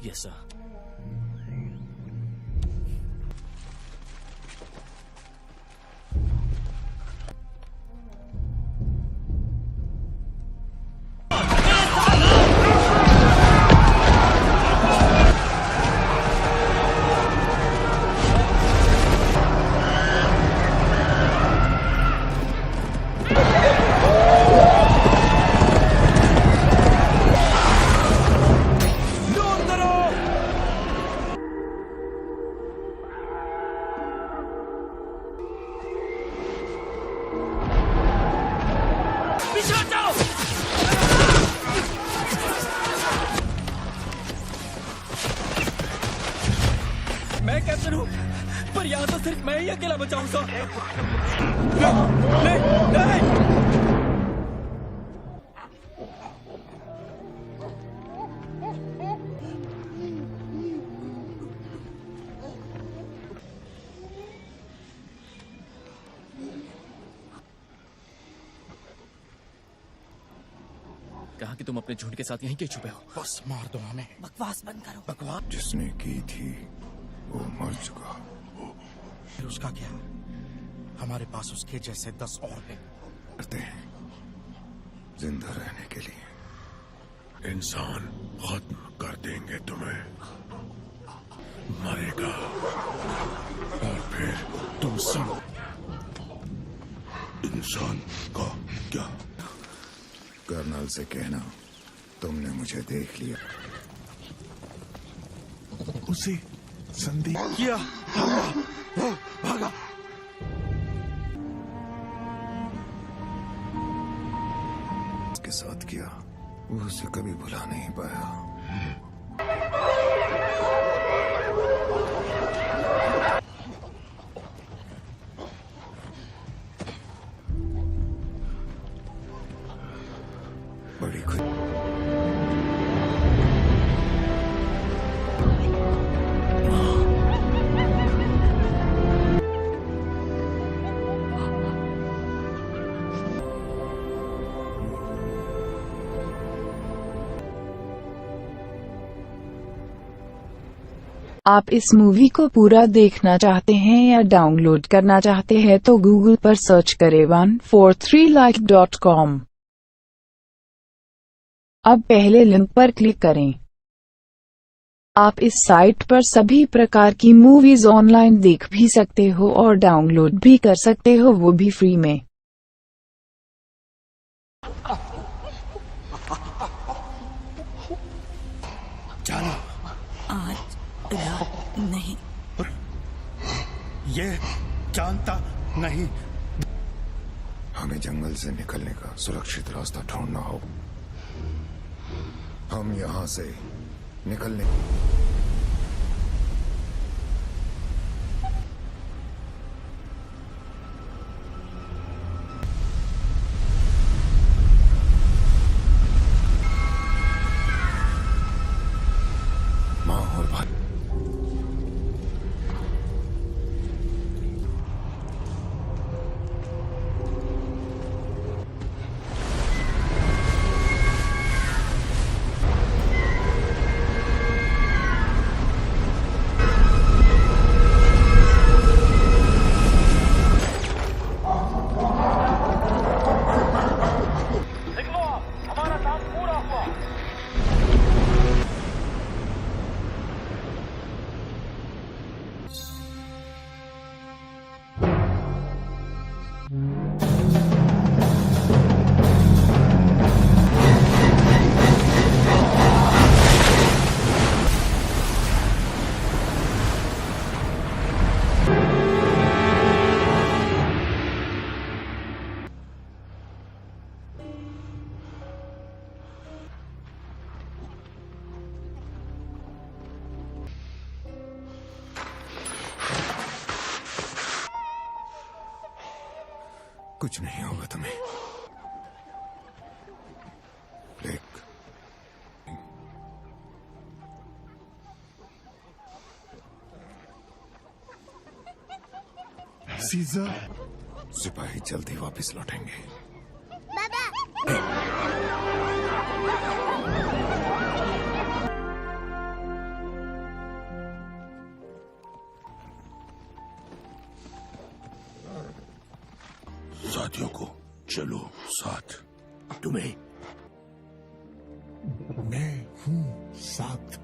Yes sir. मैं captain हूँ, पर यहाँ तो सिर्फ मैं ही अकेला बचाऊंगा। नहीं, नहीं। कहा कि तुम अपने झुंड के साथ यहीं के छुपे हो। बस मार दो हमें। बकवास बंद करो। बकवास जिसने की थी वो मर चुका। फिर उसका क्या? हमारे पास उसके जैसे 10 और हैं। करते हैं जिंदा रहने के लिए। इंसान खत्म कर देंगे तुम्हें, मरेगा और फिर तुम सब। इंसान का क्या? कर्नल से कहना तुमने मुझे देख लिया। उसे संदेह किया, भागा। के साथ किया, वो उसे कभी भुला नहीं पाया। बड़ी खुद आप इस मूवी को पूरा देखना चाहते हैं या डाउनलोड करना चाहते हैं तो गूगल पर सर्च करें 143like.com। अब पहले लिंक पर क्लिक करें। आप इस साइट पर सभी प्रकार की मूवीज ऑनलाइन देख भी सकते हो और डाउनलोड भी कर सकते हो, वो भी फ्री में। जाना आज रात नहीं। ये जानता नहीं। हमें जंगल से निकलने का सुरक्षित रास्ता ढूंढना होगा। हम यहाँ से निकलने माँ और भाई कुछ नहीं होगा तुम्हें। ब्लेक, सीजर, सिपाही जल्दी वापस लौटेंगे। अपराधियों को। चलो साथ। तुम्हें मैं हूँ साथ।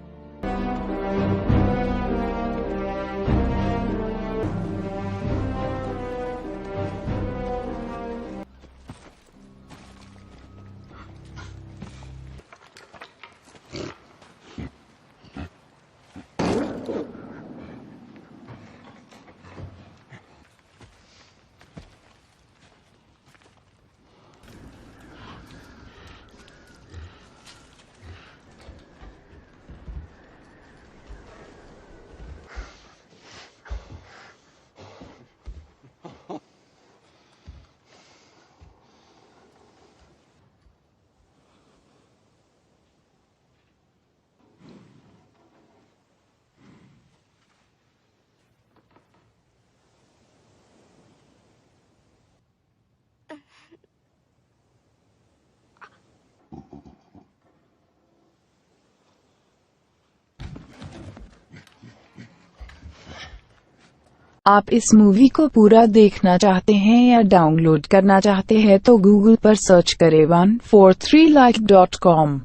आप इस मूवी को पूरा देखना चाहते हैं या डाउनलोड करना चाहते हैं तो गूगल पर सर्च करें 143like.com।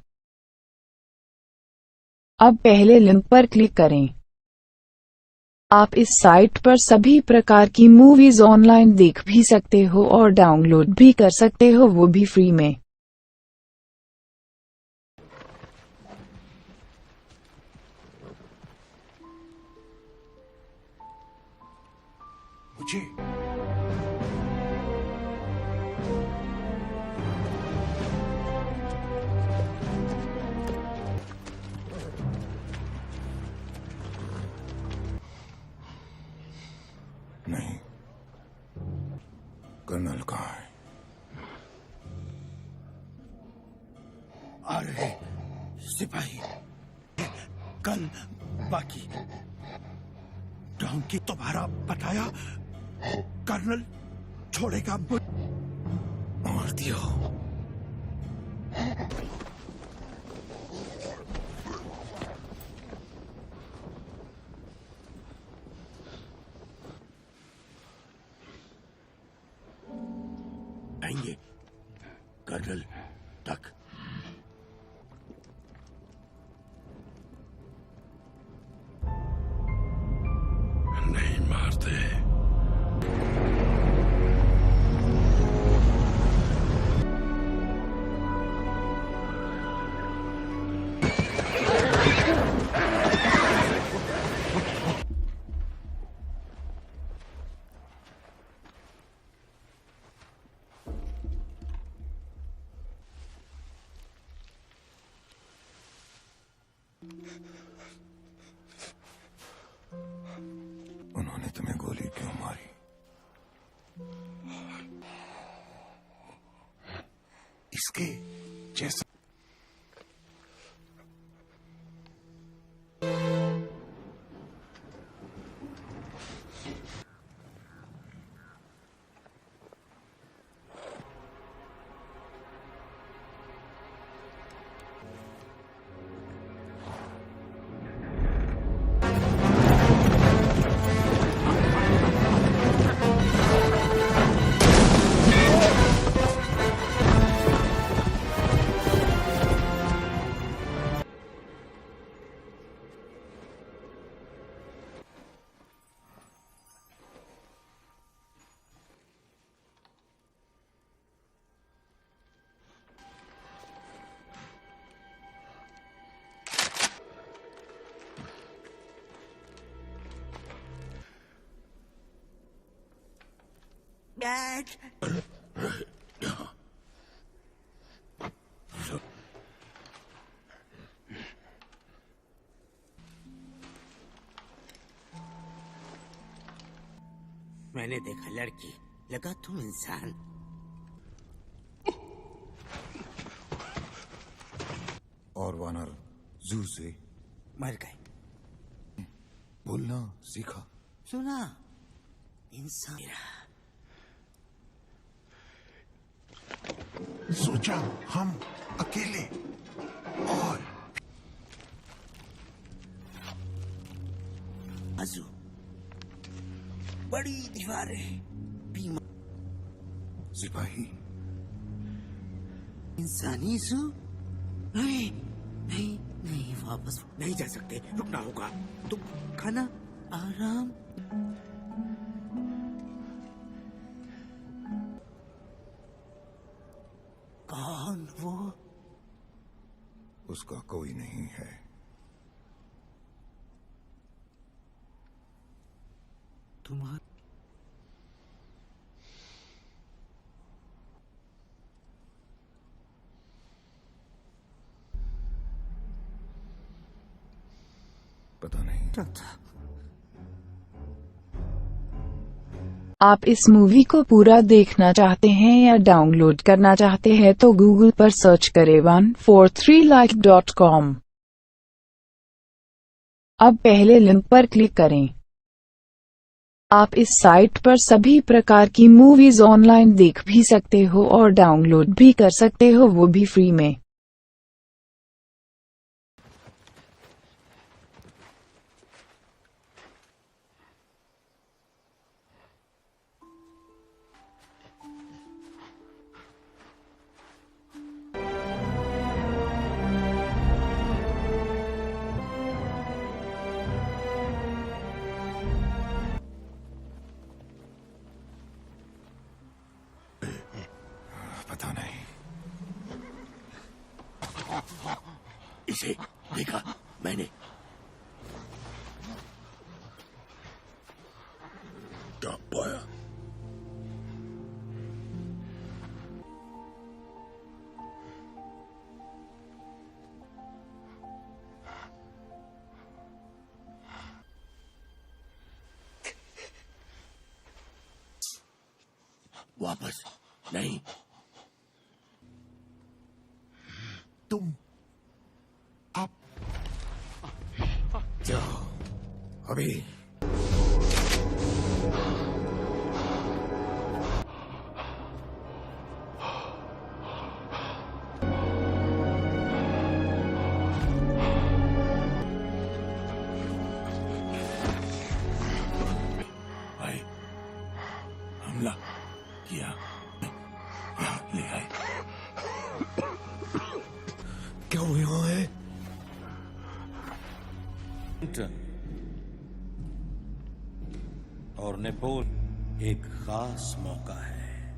अब पहले लिंक पर क्लिक करें। आप इस साइट पर सभी प्रकार की मूवीज ऑनलाइन देख भी सकते हो और डाउनलोड भी कर सकते हो, वो भी फ्री में। मुझे नहीं, कर्नल कहाँ है? आ रहे सिपाही कल बाकी डॉन्की तुम्हारा बताया कर्नल छोड़ेगा मार दिया। आएंगे कर्नल तक। नहीं मारते। उन्होंने तुम्हें गोली क्यों मारी? इसके जैसा डैड, मैंने देखा लड़की, लगा तुम इंसान। और वानर जू से मर गए। बोलना सीखा। सुना, इंसान मेरा। सोचा हम अकेले और आजू बड़ी दीवारें, बीमा सिपाही इंसानी सू? नहीं नहीं नहीं, वापस नहीं जा सकते, रुकना होगा। तुम खाना आराम। कौन वो? उसका कोई नहीं है। तुम्हारा पता नहीं। आप इस मूवी को पूरा देखना चाहते हैं या डाउनलोड करना चाहते हैं तो गूगल पर सर्च करें 143like.com। अब पहले लिंक पर क्लिक करें। आप इस साइट पर सभी प्रकार की मूवीज ऑनलाइन देख भी सकते हो और डाउनलोड भी कर सकते हो, वो भी फ्री में। पता नहीं। इसे देखा मैंने। क्या पाया? वापस नहीं। तुम आप जाओ अभी। आए, हमला किया, यहाँ ले आए। क्या वो यहाँ है? और नेपोल एक खास मौका है।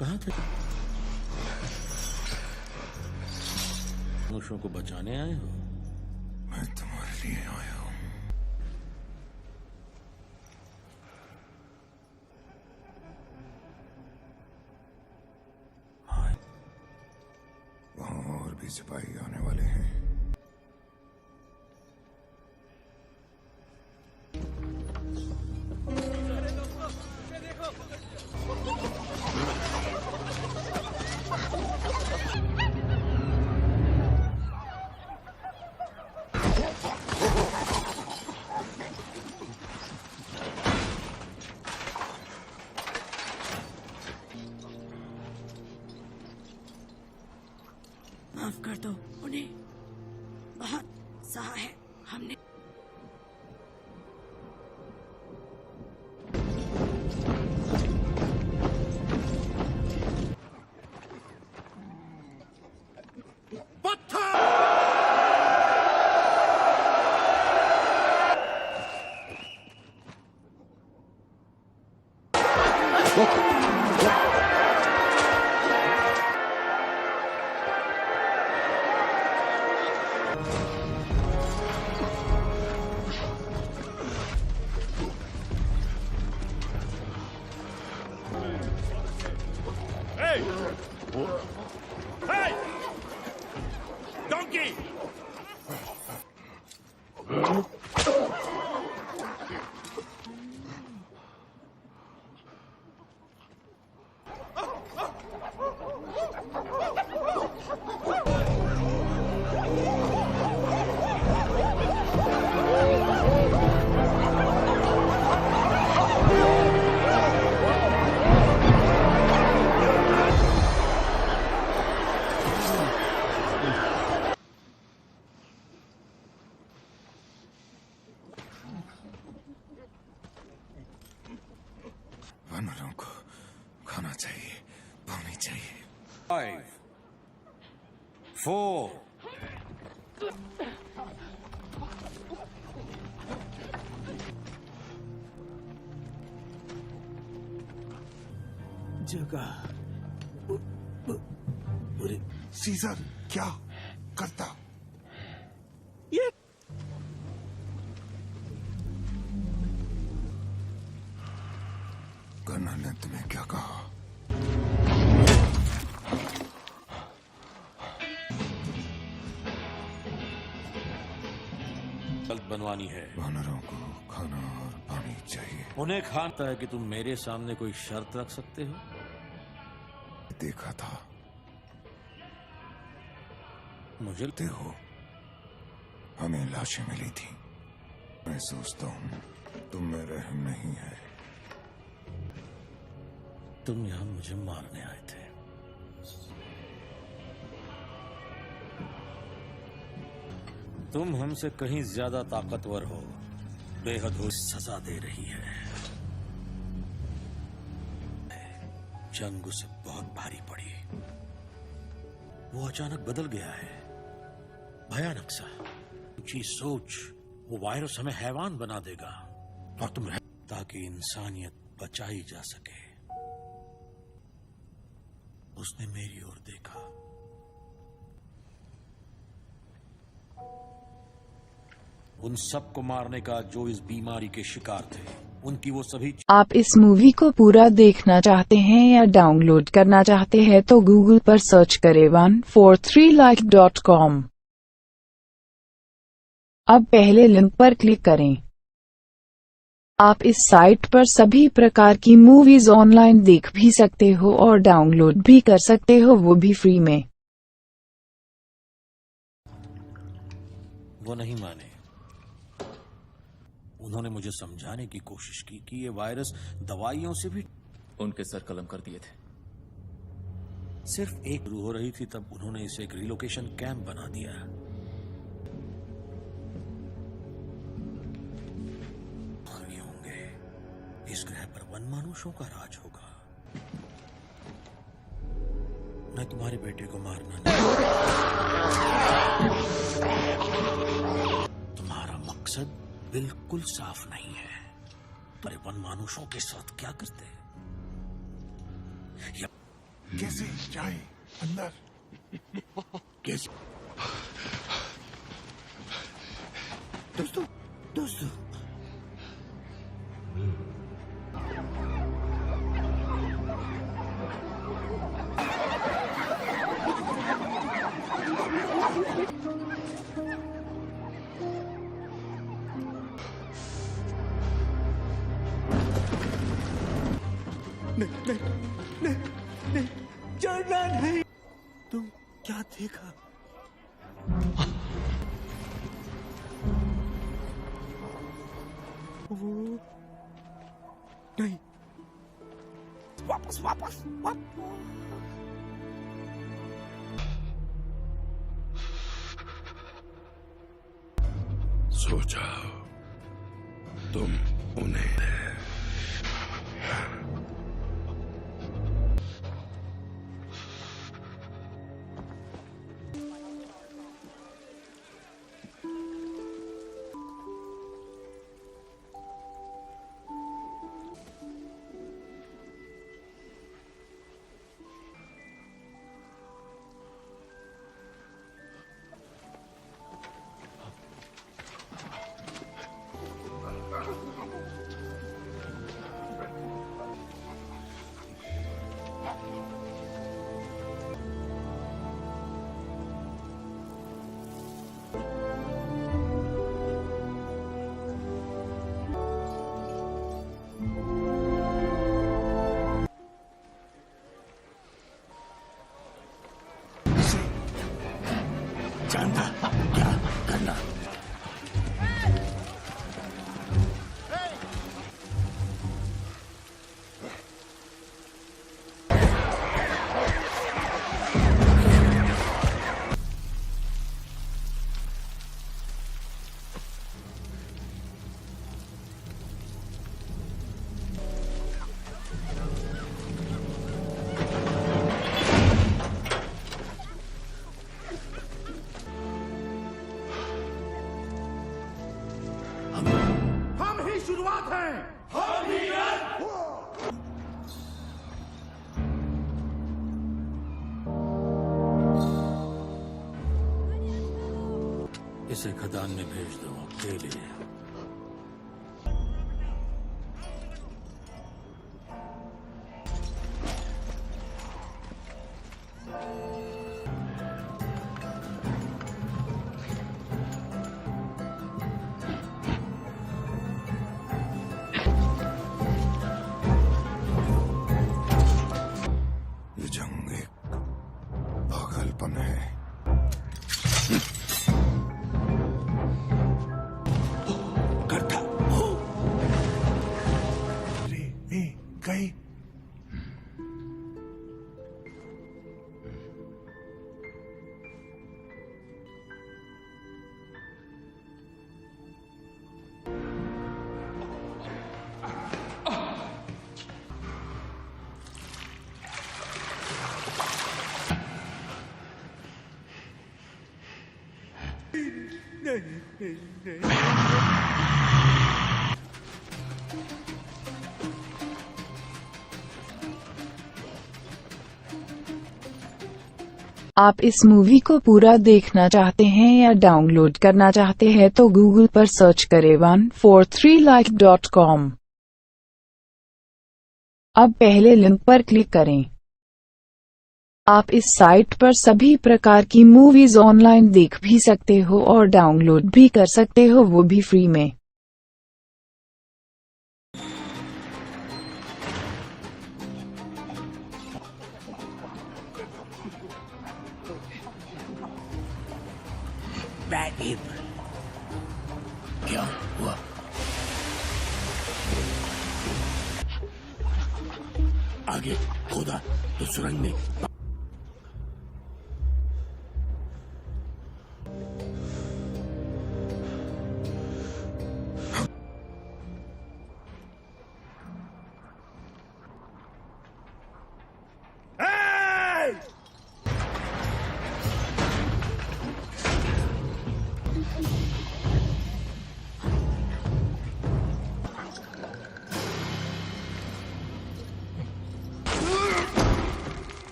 कहाँ थे? मनुष्यों को बचाने आए हो? मैं तुम्हारे लिए आया हूँ। वहाँ और भी सिपाही आने वाले हैं। माफ कर दो उन्हें, बहुत सहा है हमने। वानरों को खाना चाहिए, पानी चाहिए। 5, 4, जगह पूरे सीजर क्या करता? ये कर्नल ने तुम्हें क्या कहा? जल्द बनवानी है। वानरों को खाना और पानी चाहिए। उन्हें खाना है कि तुम मेरे सामने कोई शर्त रख सकते हो? देखा था। मुझे देखते हो, हमें लाशें मिली थी। मैं सोचता हूँ तुम में रहम नहीं है। तुम यहां मुझे मारने आए थे। तुम हमसे कहीं ज्यादा ताकतवर हो, बेहद हो सजा दे रही है। जंग उसे बहुत भारी पड़ी। वो अचानक बदल गया है, भयानक सा। ऊंची सोच, वो वायरस हमें हैवान बना देगा और तुम ताकि इंसानियत बचाई जा सके। उसने मेरी ओर देखा। उन सबको मारने का जो इस बीमारी के शिकार थे, उनकी वो सभी आप इस मूवी को पूरा देखना चाहते हैं या डाउनलोड करना चाहते हैं तो गूगल पर सर्च करें 143like.com। अब पहले लिंक पर क्लिक करें। आप इस साइट पर सभी प्रकार की मूवीज ऑनलाइन देख भी सकते हो और डाउनलोड भी कर सकते हो, वो भी फ्री में। वो नहीं माने। उन्होंने मुझे समझाने की कोशिश की कि ये वायरस दवाइयों से भी। उनके सर कलम कर दिए थे। सिर्फ एक शुरू हो रही थी तब उन्होंने इसे एक रिलोकेशन कैंप बना दिया। नहीं होंगे, इस ग्रह पर वन मानुषों का राज होगा। मैं तुम्हारे बेटे को मारना नहीं। तुम्हारा मकसद बिल्कुल साफ नहीं है। पर वन मानुषों के साथ क्या करते? कैसे जाए अंदर? कैसे? दोस्तों दोस्तों नहीं, चढ़ना नहीं। तुम क्या देखा? वो नहीं, वापस वापस वापस। सो जाओ, तुम उन्हें इसे खदान में भेज दो अकेले। ये जंग एक पागलपन है। करता रे गई। आप इस मूवी को पूरा देखना चाहते हैं या डाउनलोड करना चाहते हैं तो गूगल पर सर्च करें 143like.com। अब पहले लिंक पर क्लिक करें। आप इस साइट पर सभी प्रकार की मूवीज ऑनलाइन देख भी सकते हो और डाउनलोड भी कर सकते हो, वो भी फ्री में। Bad Apple. क्या हुआ? आगे खोदा तो सुरंग में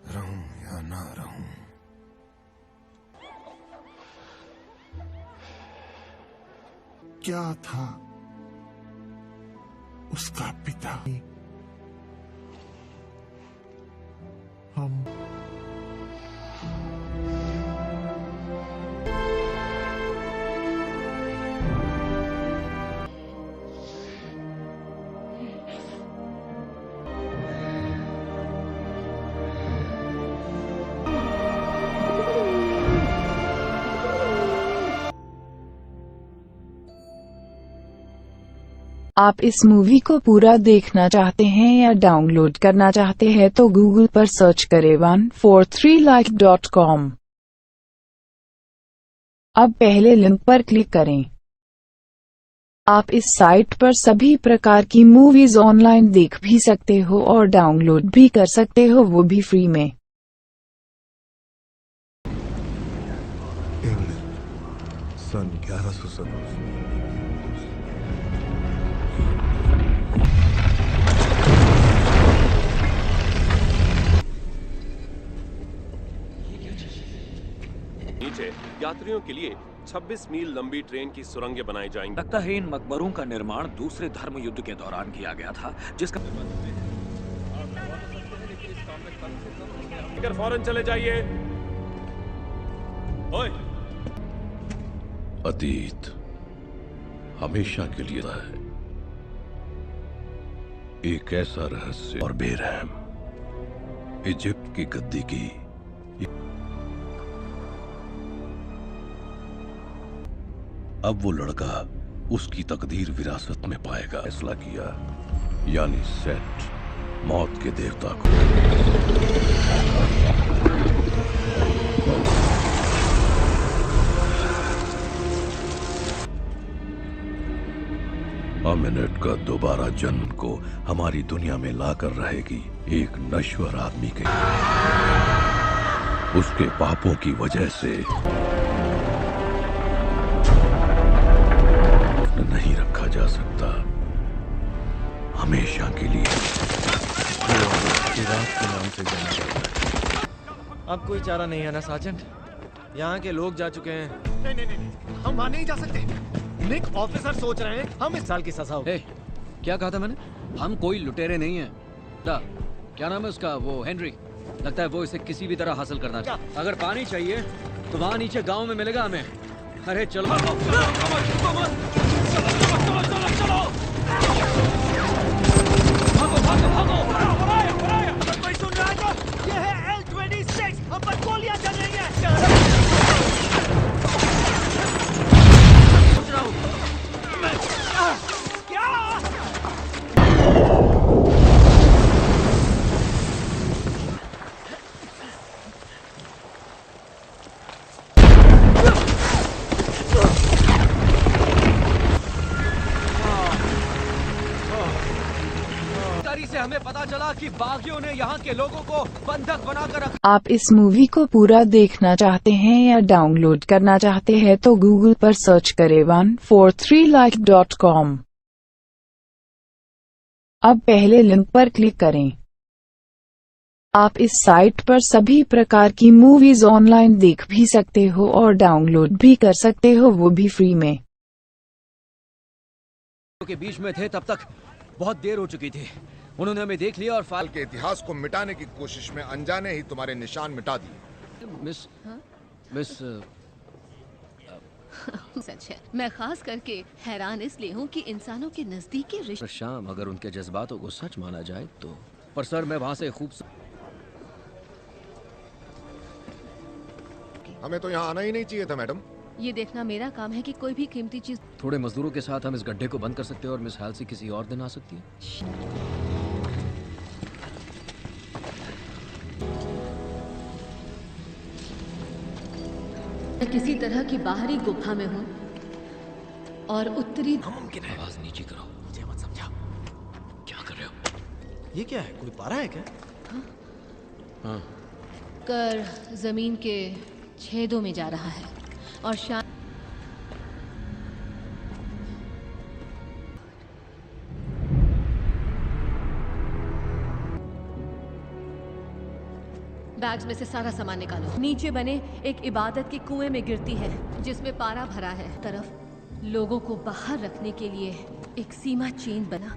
रहूं या ना रहूं, क्या था उसका पिता? हम आप इस मूवी को पूरा देखना चाहते हैं या डाउनलोड करना चाहते हैं तो गूगल पर सर्च करें 143like.com। अब पहले लिंक पर क्लिक करें। आप इस साइट पर सभी प्रकार की मूवीज ऑनलाइन देख भी सकते हो और डाउनलोड भी कर सकते हो, वो भी फ्री में। इंग्लैंड सन 1170। नीचे यात्रियों के लिए 26 मील लंबी ट्रेन की सुरंगें बनाई जाएंगी। लगता है इन मकबरों का निर्माण दूसरे धर्म युद्ध के दौरान किया गया था, जिसका फौरन चले जाइए। ओए, अतीत हमेशा के लिए है एक ऐसा रहस्य और बेरहम। इजिप्ट की गद्दी की अब वो लड़का उसकी तकदीर विरासत में पाएगा, फैसला किया, यानी सेट मौत के देवता को। अमिनेट का दोबारा जन्म को हमारी दुनिया में लाकर रहेगी एक नश्वर आदमी के। उसके पापों की वजह से नहीं रखा जा सकता हमेशा के लिए। इराक के नाम से जाना जाता है। अब कोई चारा नहीं है ना साजन? यहाँ के लोग जा चुके हैं। नहीं, हम वहां नहीं जा सकते। निक ऑफिसर सोच रहे हैं हम इस साल की सजा हो। क्या कहा था मैंने? हम कोई लुटेरे नहीं हैं। क्या नाम है उसका? वो हेनरी। लगता है वो इसे किसी भी तरह हासिल करना चाहता। अगर पानी चाहिए तो वहाँ नीचे गांव में मिलेगा हमें। अरे चलो भागो भागो भागो। कोई सुन रहा है तो? ये है L-26, हम पर गोलियां चल रही हैं। सोच रहा हूँ क्या? से हमें पता चला कि बागियों ने यहाँ के लोगों को बंधक बनाकर रखा। आप इस मूवी को पूरा देखना चाहते हैं या डाउनलोड करना चाहते हैं तो गूगल पर सर्च करें 143like.com। अब पहले लिंक पर क्लिक करें। आप इस साइट पर सभी प्रकार की मूवीज ऑनलाइन देख भी सकते हो और डाउनलोड भी कर सकते हो, वो भी फ्री में। के बीच में थे तब तक बहुत देर हो चुकी थी। उन्होंने हमें देख लिया और फाइल के इतिहास को मिटाने की कोशिश में अनजाने ही तुम्हारे निशान मिटा दिए। मिस सच है, मैं खास करके हैरान इसलिए हूँ कि इंसानों के नजदीकी रिश्ते। शाम अगर उनके जज्बातों को सच माना जाए तो। पर सर मैं वहाँ से खूब। हमें तो यहाँ आना ही नहीं चाहिए था मैडम। ये देखना मेरा काम है कि कोई भी कीमती चीज। थोड़े मजदूरों के साथ हम इस गड्ढे को बंद कर सकते हैं और मिस हालसी किसी और दिन आ सकती है। मैं किसी तरह की बाहरी गुफा में हूँ और उत्तरी। मुमकिन है। आवाज नीचे करो, मुझे मत समझा। क्या कर रहे हो? ये क्या है? कोई पारा है क्या? हाँ। कर जमीन के छेदों में जा रहा है और बैग्स में से सारा सामान निकालो। नीचे बने एक इबादत के कुएं में गिरती है जिसमें पारा भरा है। तरफ लोगों को बाहर रखने के लिए एक सीमा चेन बना,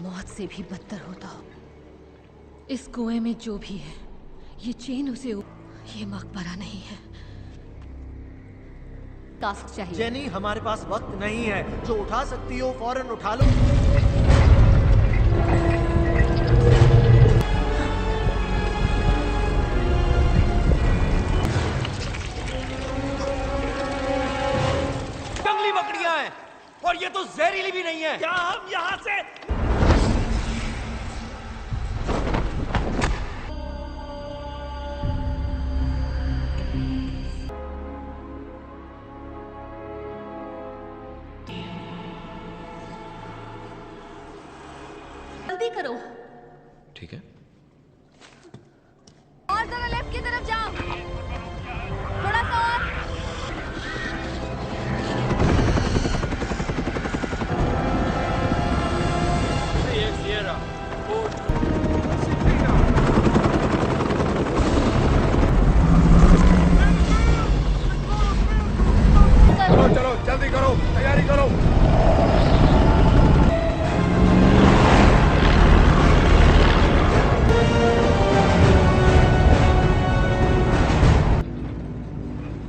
मौत से भी बदतर होता हो। इस कुएं में जो भी है, ये चेन उसे ये मकबरा नहीं है। टास्क चाहिए। जेनी, हमारे पास वक्त नहीं है। जो उठा सकती हो फौरन उठा लो। जंगली बकरियां हैं और ये तो जहरीली भी नहीं है। क्या हम यहाँ से जल्दी करो। ठीक है, और जरा लेफ्ट की तरफ जाओ, थोड़ा सा और। चलो चलो जल्दी करो, तैयारी करो।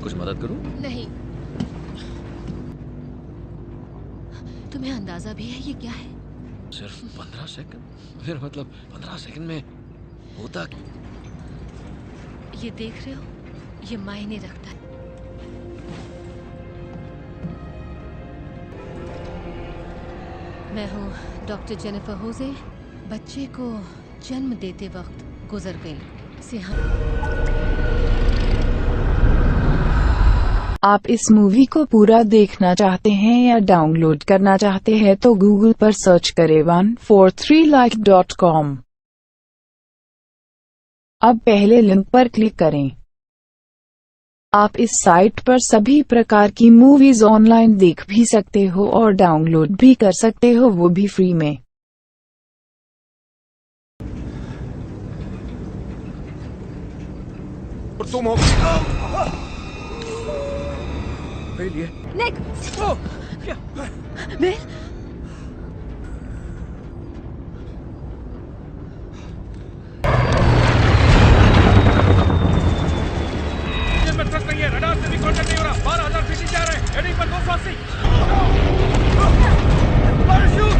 कुछ मदद करूं? नहीं। तुम्हें अंदाजा भी है ये क्या है? सिर्फ 15 सेकंड? फिर मतलब 15 सेकंड में होता क्या? ये देख रहे हो, ये मायने रखता है। मैं हूँ डॉक्टर जेनिफर होजे। बच्चे को जन्म देते वक्त गुजर गई। आप इस मूवी को पूरा देखना चाहते हैं या डाउनलोड करना चाहते हैं तो गूगल पर सर्च करें 143like.com। अब पहले लिंक पर क्लिक करें। आप इस साइट पर सभी प्रकार की मूवीज ऑनलाइन देख भी सकते हो और डाउनलोड भी कर सकते हो, वो भी फ्री में। और तुम हो निक! बिल! में ट्रक नहीं है, रडार से भी कांटेक्ट नहीं हो रहा। 12,000 फीट जा रहे हैं, हेडिंग पर 280। Parachute!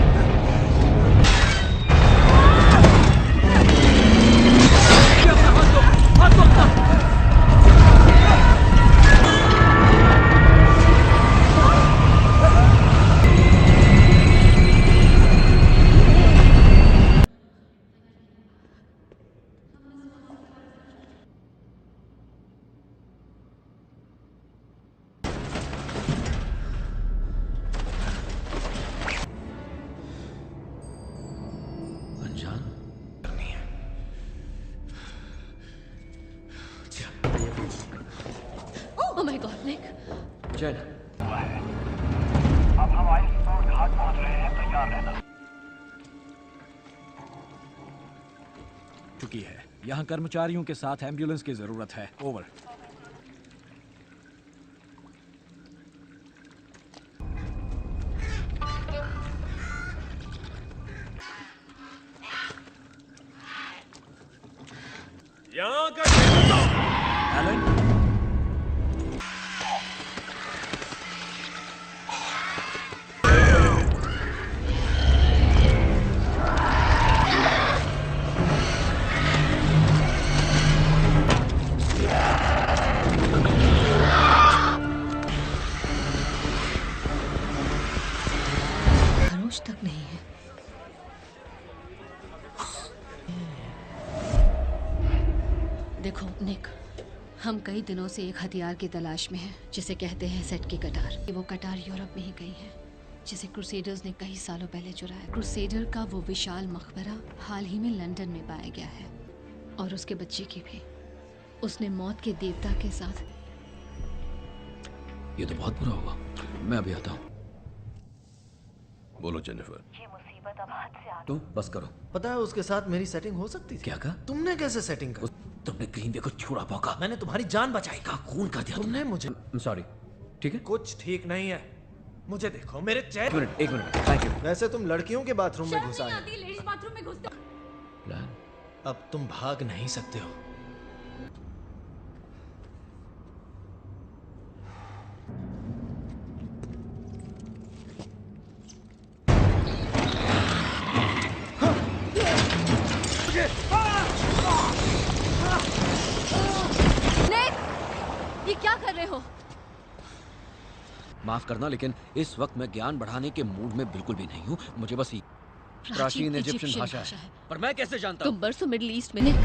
Oh my God, Nick! चल। अब हम आइसबर्ग घाट पहुंच रहे हैं, तैयार रहना। चुकी है। यहाँ कर्मचारियों के साथ एम्बुलेंस की जरूरत है। ओवर। यहाँ का एलन, खरोच तक नहीं है। देखो निक, हम कई दिनों से एक हथियार की तलाश में हैं जिसे कहते हैं सेट की कटार। वो कटार यूरोप में ही गई है जिसे क्रूसेडर्स ने कई सालों पहले चुराया। क्रूसेडर का वो विशाल मकबरा हाल ही में लंदन में पाया गया है, और उसके बच्चे की भी। उसने मौत के देवता के साथ। ये तो बहुत बुरा हुआ। मैं अभी आता हूँ। बोलो जेनिफर। ये मुसीबत मुसीबत अब हद से आगे। तुम बस करो। पता है उसके साथ मेरी सेटिंग हो सकती थी। क्या कहा? तुमने कैसे सेटिंग कर? तुमने कहीं देखो छुड़ा भौंका। मैंने तुम्हारी जान बचाई। का खून कर दिया तुमने मुझे। सॉरी। ठीक है, कुछ ठीक नहीं है। मुझे देखो, मेरे चेहरे। एक मिनट, थैंक यू। वैसे तुम लड़कियों के बाथरूम में घुसा है। लेडीज बाथरूम में घुसते। अब तुम भाग नहीं सकते हो। ये क्या कर रहे हो? माफ करना, लेकिन इस वक्त मैं ज्ञान बढ़ाने के मूड में बिल्कुल भी नहीं हूँ। मुझे बस प्राचीन इजिप्शियन भाषा है, पर मैं कैसे जानता? तुम बरसों मिडिल ईस्ट में। निक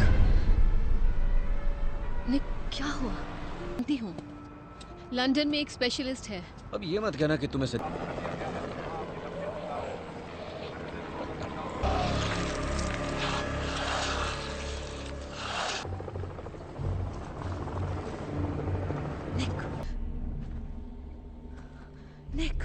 क्या हुआ? जानती हूँ, लंदन में एक स्पेशलिस्ट है। अब ये मत कहना कि तुम्हें से... निक,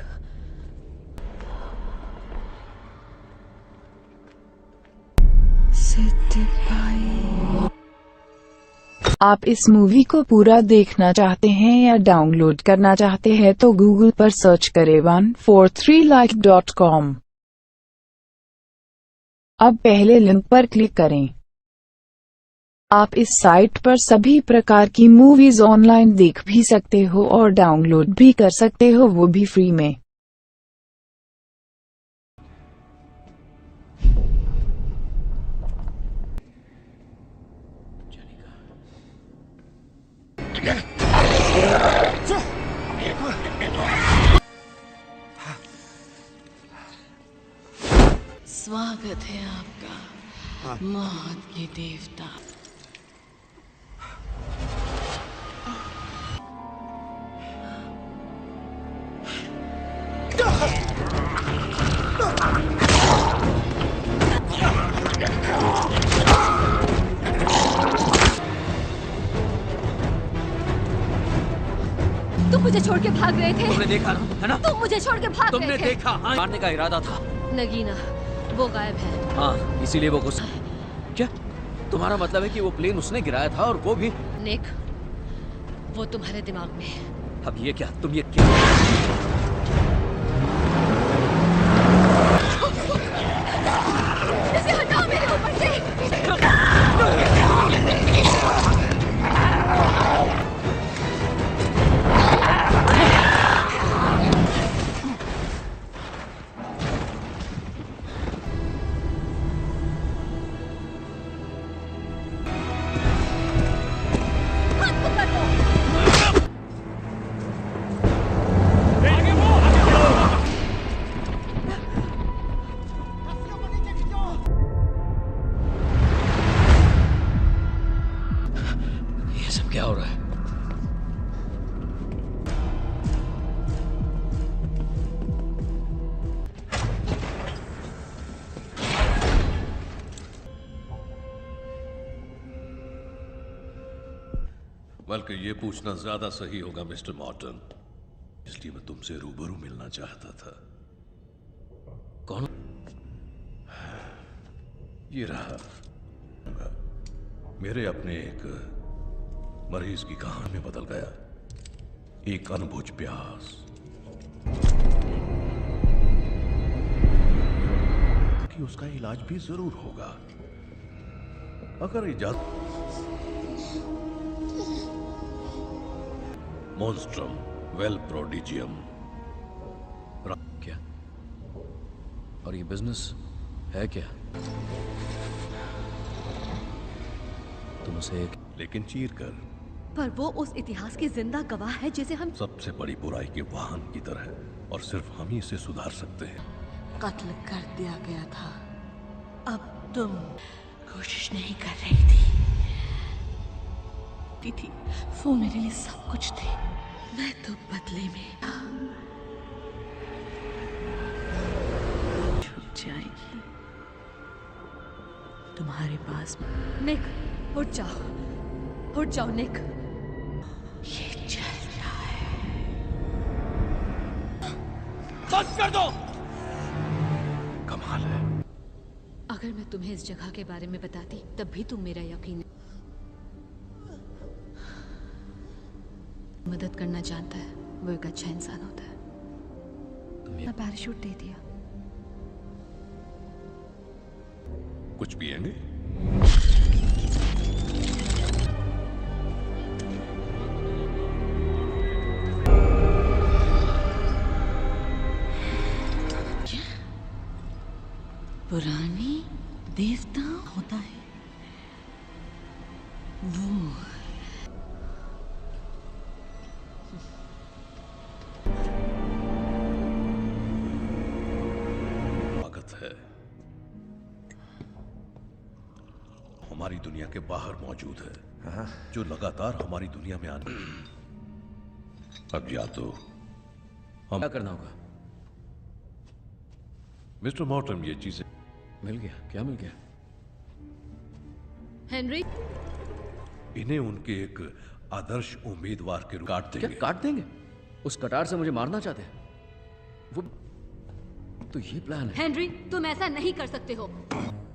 आप इस मूवी को पूरा देखना चाहते हैं या डाउनलोड करना चाहते हैं तो गूगल पर सर्च करें 143like.com। अब पहले लिंक पर क्लिक करें। आप इस साइट पर सभी प्रकार की मूवीज ऑनलाइन देख भी सकते हो और डाउनलोड भी कर सकते हो, वो भी फ्री में। स्वागत है आपका मौत के देवता। तुम मुझे छोड़ के भाग रहे थे। तुमने देखा ना, है ना? तुम मुझे छोड़ के भाग तुमने रहे थे। देखा, हाँ, मारने का इरादा था। नगीना वो गायब है। हाँ, इसीलिए वो गुस्सा। क्या तुम्हारा मतलब है कि वो प्लेन उसने गिराया था और वो भी? निक, वो तुम्हारे दिमाग में है। अब ये क्या? तुम ये क्या? इसे हटाओ मेरे ऊपर से। ये सब क्या हो रहा है? बल्कि ये पूछना ज्यादा सही होगा मिस्टर मॉर्टन, इसलिए मैं तुमसे रूबरू मिलना चाहता था। कौन? ये रहा, मेरे अपने एक मरीज की कहानी में बदल गया। एक अनबुझ प्यास कि उसका इलाज भी जरूर होगा अगर इजाजत। मोन्स्ट्रम वेल प्रोडिजियम। क्या? और ये बिजनेस है क्या? तुम उसे एक लेकिन चीर कर। पर वो उस इतिहास की जिंदा गवाह है जिसे हम सबसे बड़ी बुराई के वाहन की तरह, और सिर्फ हम ही इसे सुधार सकते हैं। कत्ल कर दिया गया था। अब तुम कोशिश नहीं कर रही थी। वो मेरे लिए सब कुछ थे। मैं तो बदले में छूट जाएगी तुम्हारे पास। निक उठ जाओ निक। ये चलता है। बंद कर दो। कमाल है। अगर मैं तुम्हें इस जगह के बारे में बताती तब भी तुम मेरा यकीन मदद करना जानता है, वो एक अच्छा इंसान होता है। मैं पैराशूट दे दिया। कुछ पिएंगे? पुरानी देवता होता है वो। स्वागत है। हमारी दुनिया के बाहर मौजूद है, जो लगातार हमारी दुनिया में आने। अब या तो हम क्या करना होगा? मिस्टर मॉर्टन, ये चीजें मिल गया। क्या मिल गया? हेनरी, इन्हें उनके एक आदर्श उम्मीदवार के रूप काट देंगे। क्या काट देंगे? उस कटार से मुझे मारना चाहते हैं वो? तो ये प्लान है। हेनरी, तुम ऐसा नहीं कर सकते हो।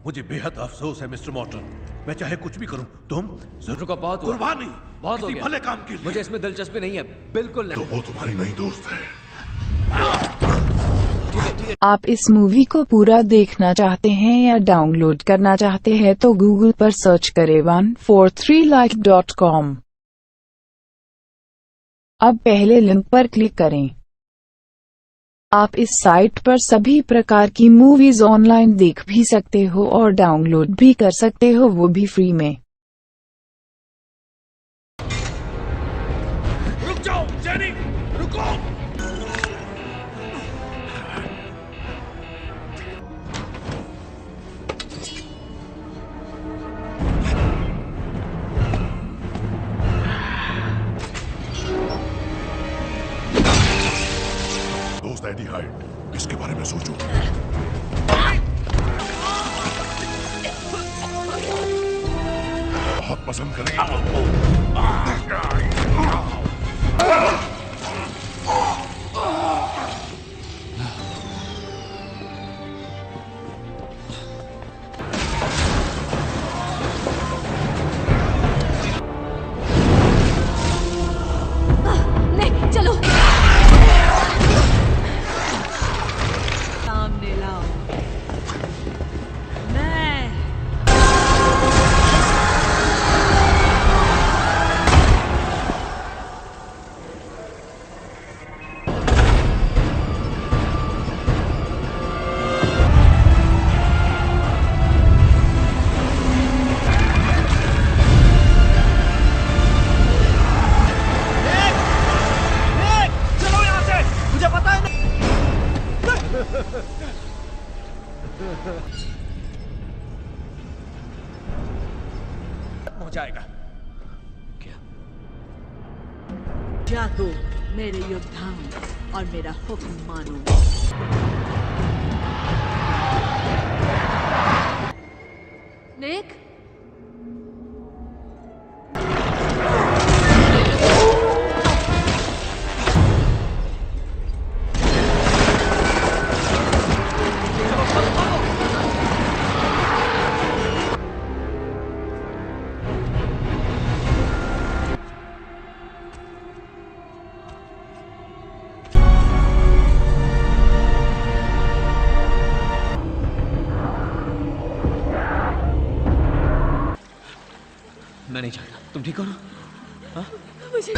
मुझे बेहद अफसोस है मिस्टर मॉर्टन, मैं चाहे कुछ भी करूं, तुम जरूर का बहुत हुआ। कुर्बानी बहुत हो किसी गया। भले काम के लिए। मुझे इसमें दिलचस्पी नहीं है, बिल्कुल नहीं। तो वो तुम्हारी नई दोस्त है। आप इस मूवी को पूरा देखना चाहते हैं या डाउनलोड करना चाहते हैं तो गूगल पर सर्च करें 143like.com। अब पहले लिंक पर क्लिक करें। आप इस साइट पर सभी प्रकार की मूवीज ऑनलाइन देख भी सकते हो और डाउनलोड भी कर सकते हो, वो भी फ्री में। रुक जाओ जेनी, रुको। दोस्त एडी हाइड, इसके बारे में सोचो। बहुत पसंद करेंगे। नहीं, चलो सामने लाओ। मैं चलो यहाँ से, मुझे पता है हो जाएगा। जागो मेरे योद्धाओं और मेरा हुक्म मानो। निक, मैं नहीं चाहता। तुम ठीक हो ना? हाँ? मुझे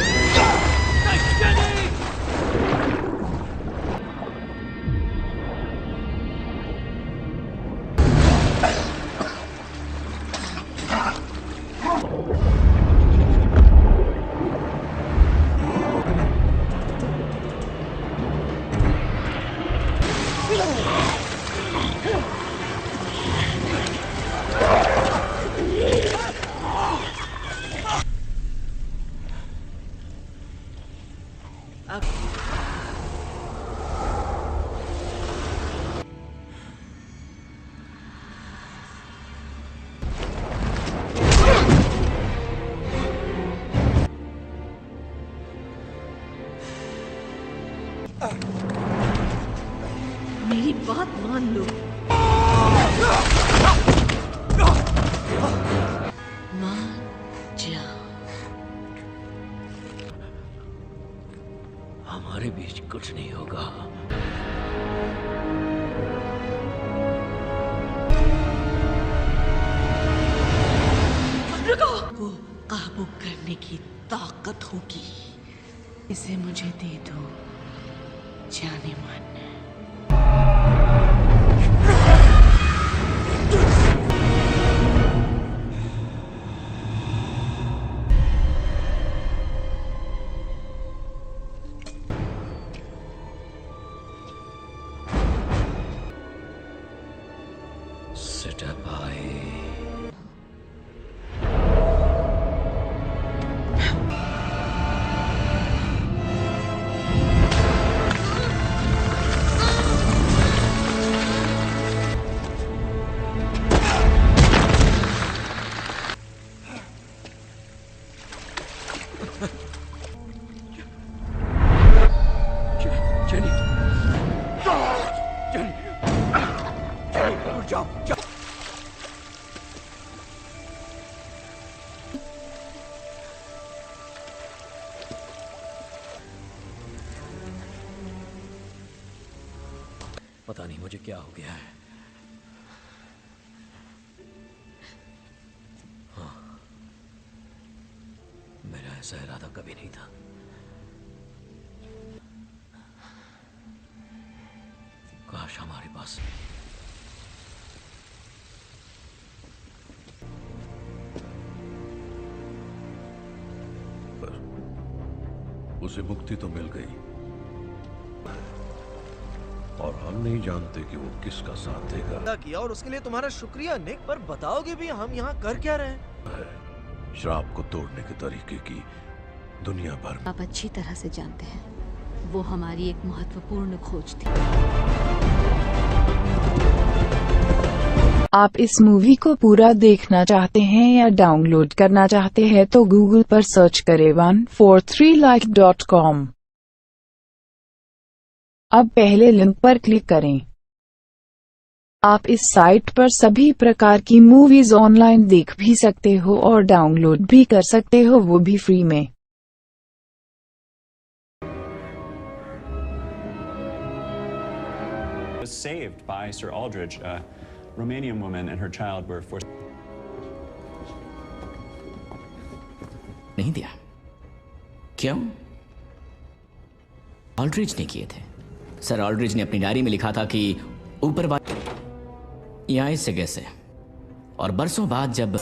मेरी बात मान लो। हमारे बीच कुछ नहीं होगा। को काबू करने की ताकत होगी, इसे मुझे दे दो जाने मन। पता नहीं मुझे क्या हो गया है। हाँ, मेरा ऐसा इरादा कभी नहीं था। काश हमारे पास उसे मुक्ति तो मिल गई, और हम नहीं जानते कि वो किसका साथ देगा। किया और उसके लिए तुम्हारा शुक्रिया निक, पर बताओगे भी हम यहाँ कर क्या रहे हैं? श्राप को तोड़ने के तरीके की दुनिया भर में आप अच्छी तरह से जानते हैं, वो हमारी एक महत्वपूर्ण खोज थी। आप इस मूवी को पूरा देखना चाहते हैं या डाउनलोड करना चाहते हैं तो गूगल पर सर्च करें 143like.com। अब पहले लिंक पर क्लिक करें। आप इस साइट पर सभी प्रकार की मूवीज ऑनलाइन देख भी सकते हो और डाउनलोड भी कर सकते हो, वो भी फ्री में। Was saved by Sir Aldridge, a Romanian woman and her child were forced. नहीं दिया। क्यों? ऑल्ड्रिच ने किए थे। सर ऑल्ड्रिच ने अपनी डायरी में लिखा था कि ऊपर यहाँ इस जगह से, और बरसों बाद जब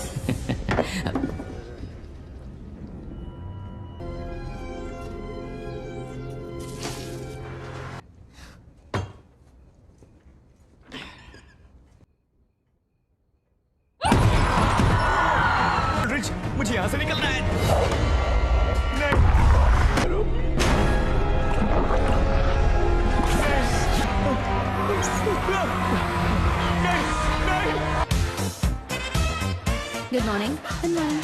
ऑल्ड्रिच, मुझे यहाँ से निकलना है। Good morning. Good morning.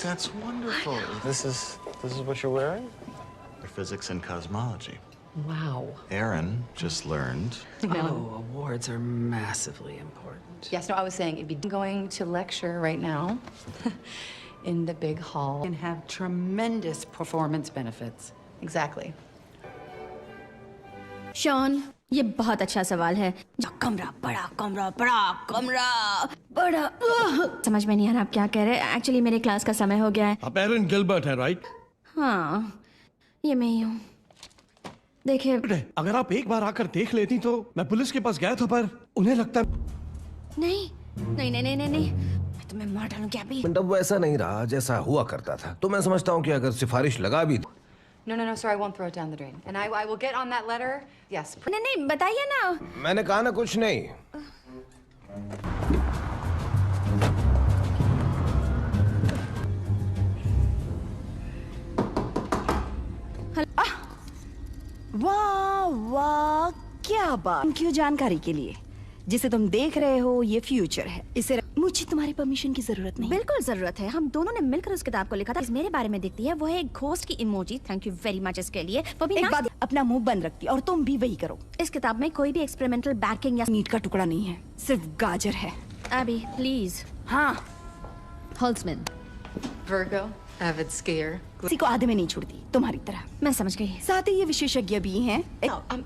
That's wonderful. This is what you're wearing? Physics and cosmology. Wow. Aaron just learned. Oh, awards are massively important. Yes, no, I was saying it'd be going to lecture right now in the big hall. And have tremendous performance benefits. Exactly. Sean, ये बहुत अच्छा सवाल है। कमरा बड़ा, कमरा बड़ा, कमरा बड़ा। समझ में नहीं आ रहा आप क्या कह रहे हैं। एक्चुअली मेरे क्लास का समय हो गया है। आप एरन गिलबर्ट हैं, राइट? हाँ, ये मैं ही हूँ। देखिए, अगर आप एक बार आकर देख लेती तो मैं पुलिस के पास गया था, पर उन्हें लगता नहीं नहीं नहीं नहीं नहीं नहीं, मैं तुम्हें मार डालूं क्या भी। अब वैसा नहीं रहा जैसा हुआ करता था, तो मैं समझता हूँ कि अगर सिफारिश लगा भी No, sir, I won't throw it down the drain. And I will get on that letter. Yes. नहीं, बताइए ना। मैंने कहा ना कुछ नहीं। वाह वाह, क्या बात। क्यों? जानकारी के लिए जिसे तुम देख रहे हो ये फ्यूचर है। इसे मुझे तुम्हारी परमिशन की जरूरत नहीं। बिल्कुल जरूरत है। हम दोनों ने मिलकर उस किताब को लिखा था। मेरे बारे में दिखती है, वो है एक घोस्ट की emoji. Thank you very much इसके लिए। वो भी एक बात, अपना मुंह बंद रखती और तुम भी वही करो। इस किताब में कोई भी एक्सपेरिमेंटल बैकिंग या मीट का टुकड़ा नहीं है, सिर्फ गाजर है। अभी प्लीज। हाँ। Holtzman. Virgo, avid skier. किसी को आधे में नहीं छोड़ती, तुम्हारी तरह। मैं समझ गई। साथ ही ये विशेषज्ञ भी हैं।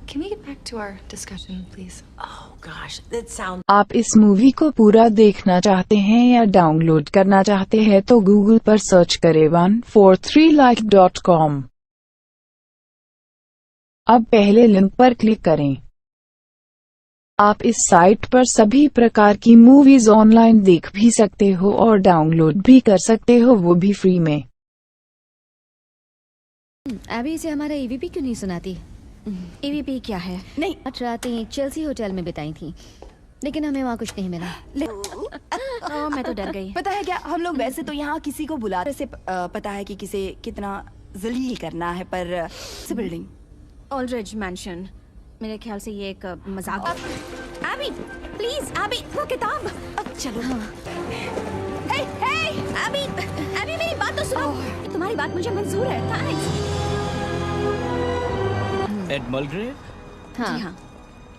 Can we get back to our discussion, please? Oh gosh, that sounds. आप इस मूवी को पूरा देखना चाहते हैं या डाउनलोड करना चाहते हैं तो गूगल पर सर्च करें 143like.com। अब पहले लिंक पर क्लिक करें। आप इस साइट पर सभी प्रकार की मूवीज ऑनलाइन देख भी सकते हो और डाउनलोड भी कर सकते हो, वो भी फ्री में। अभी इसे हमारा EVP क्यों नहीं सुनाती? EVP क्या है? नहीं, रातें चेल्सी होटल में बिताई थी, लेकिन हमें वहाँ कुछ नहीं मिला। मैं तो डर गई। पता है क्या, हम लोग वैसे तो यहाँ किसी को बुलाते से पता है कि किसे कितना जलील करना है, पर बिल्डिंग ऑल्ड्रिज मैंशन, मेरे ख्याल से ये एक मजाक। एबी प्लीज, एबी वो किताब। अब चलो। हे एबी, एबी मेरी बात तो सुनो। तुम्हारी बात मुझे मंजूर है, थैंक्स। एड मलग्रेव? हाँ। जी हाँ।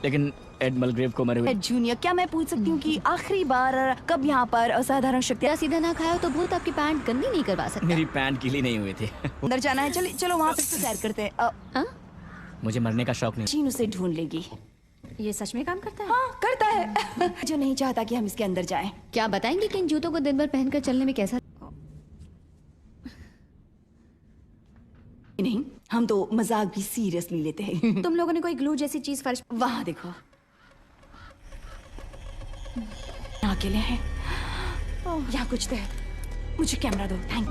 लेकिन एड मलग्रेव को मरे हुए। जूनियर, क्या मैं पूछ सकती हूँ कि आखिरी बार कब यहाँ पर असाधारण शक्तियाँ? सीधा ना खाओ तो भूत आपकी पैंट गंदी नहीं करवा सकता। मेरी पैंट गीली नहीं हुई थी। अंदर जाना है, चलो वहाँ पे सैर करते हैं। मुझे मरने का शौक नहीं। चीन उसे ढूंढ लेगी। ये सच में काम करता है? हाँ, करता है। जो नहीं चाहता कि हम इसके अंदर जाएं। क्या बताएंगे कि इन जूतों को दिन भर पहनकर चलने में कैसा? नहीं, हम तो मजाक भी सीरियसली लेते हैं। तुम लोगों ने कोई ग्लू जैसी चीज फर्श? वहाँ देखो, अकेले हैं। यहाँ कुछ तो है। मुझे कैमरा दो, थैंक।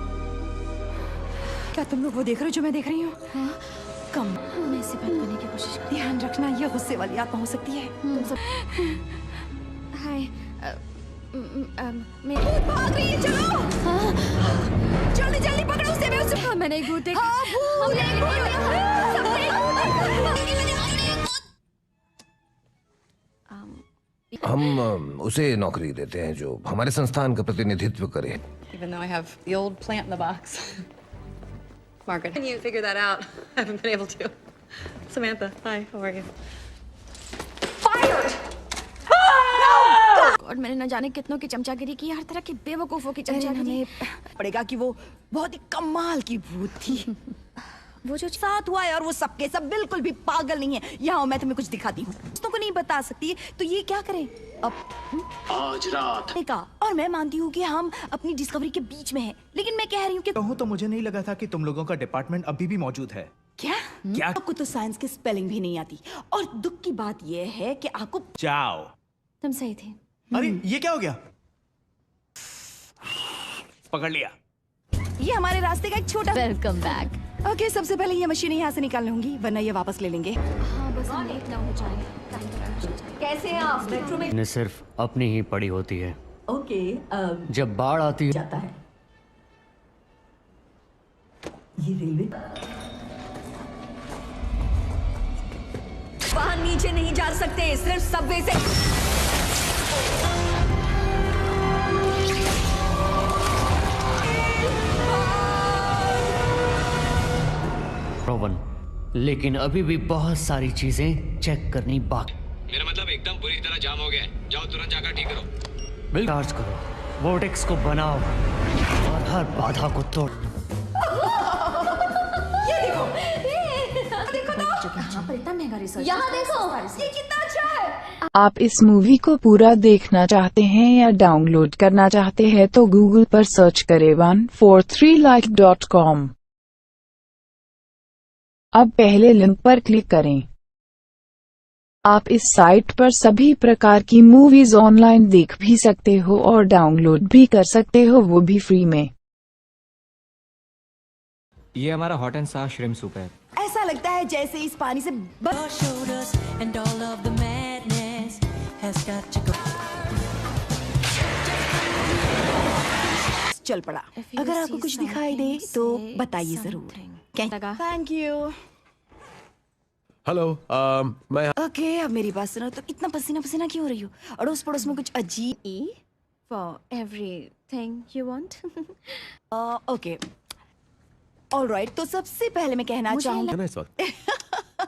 क्या तुम लोग वो देख रहे हो जो मैं देख रही हूँ? हाँ? कम। मैं इसे बंद करने की कोशिश कर। ध्यान रखना, ये गुस्से वाली आत्मा हो सकती है। तुम सब। हाय, मैं भाग रही है, चलो। जल्दी जल्दी पकड़ो उसे। हाँ, मैंने एक भूत देखा। हम उसे नौकरी देते हैं जो हमारे संस्थान का प्रतिनिधित्व करे। Even though I have the old plant in the box. Margaret, can you figure that out? I haven't been able to. Samantha, hi, how are you? Fired! और मैंने न जाने कितनों की चमचागिरी की, हर तरह की बेवकूफों की चमचागिरी। पड़ेगा कि वो बहुत ही कमाल की भूत थी। वो जो साथ हुआ है, और वो सबके सब बिल्कुल भी पागल नहीं है। यहाँ मैं तुम्हें कुछ दिखाती हूँ, दोस्तों को नहीं बता सकती, तो ये क्या करें अब? आज रात का। और मैं मानती हूँ कि हम अपनी डिस्कवरी के बीच में हैं, लेकिन मैं कह रही हूँ कि कहूँ तो मुझे नहीं लगा था कि तुम लोगों का डिपार्टमेंट अभी भी मौजूद है। क्या? आपको तो साइंस की स्पेलिंग भी नहीं आती, और दुख की बात यह है कि आपको। जाओ। तुम सही थे। अरे ये क्या हो गया? पकड़ लिया। ये हमारे रास्ते का एक छोटा। Welcome back. ओके, सबसे पहले ये मशीनें यहाँ से निकालनी होंगी, वरना ये वापस ले लेंगे। हाँ, बस हम लेट ना हो जाए। कैसे हैं आप? मेट्रो में ने सिर्फ अपनी ही पड़ी होती है। ओके, जब बाढ़ आती है जाता है। ये रेलवे वहाँ नीचे नहीं जा सकते, सिर्फ सबवे से। लेकिन अभी भी बहुत सारी चीजें चेक करनी बाकी। मेरा मतलब एकदम बुरी तरह जाम हो गया है। जाओ तुरंत जाकर ठीक करो। बिल चार्ज करो, वोर्टेक्स को बनाओ और हर बाधा को तोड़। ये देखो, देखो तो। यहाँ पर इतना महंगा रिसर्च। यहाँ देखो, ये कितना अच्छा है। आप इस मूवी को पूरा देखना चाहते हैं या डाउनलोड करना चाहते हैं तो गूगल पर सर्च करें 143like.com। अब पहले लिंक पर क्लिक करें। आप इस साइट पर सभी प्रकार की मूवीज ऑनलाइन देख भी सकते हो और डाउनलोड भी कर सकते हो, वो भी फ्री में। ये हमारा हॉट एंड सार श्रिम्प सूप है। ऐसा लगता है जैसे इस पानी से चल पड़ा। अगर आपको कुछ दिखाई दे तो बताइए जरूर। Thank you. हेलो, मैं ओके, अब मेरी बात सुनो। तो इतना पसीना पसीना क्यों हो रही हो? अड़ोस पड़ोस में कुछ अजीब। For everything you want. Okay, alright. तो सबसे पहले मैं कहना चाहूँगा इस वक्त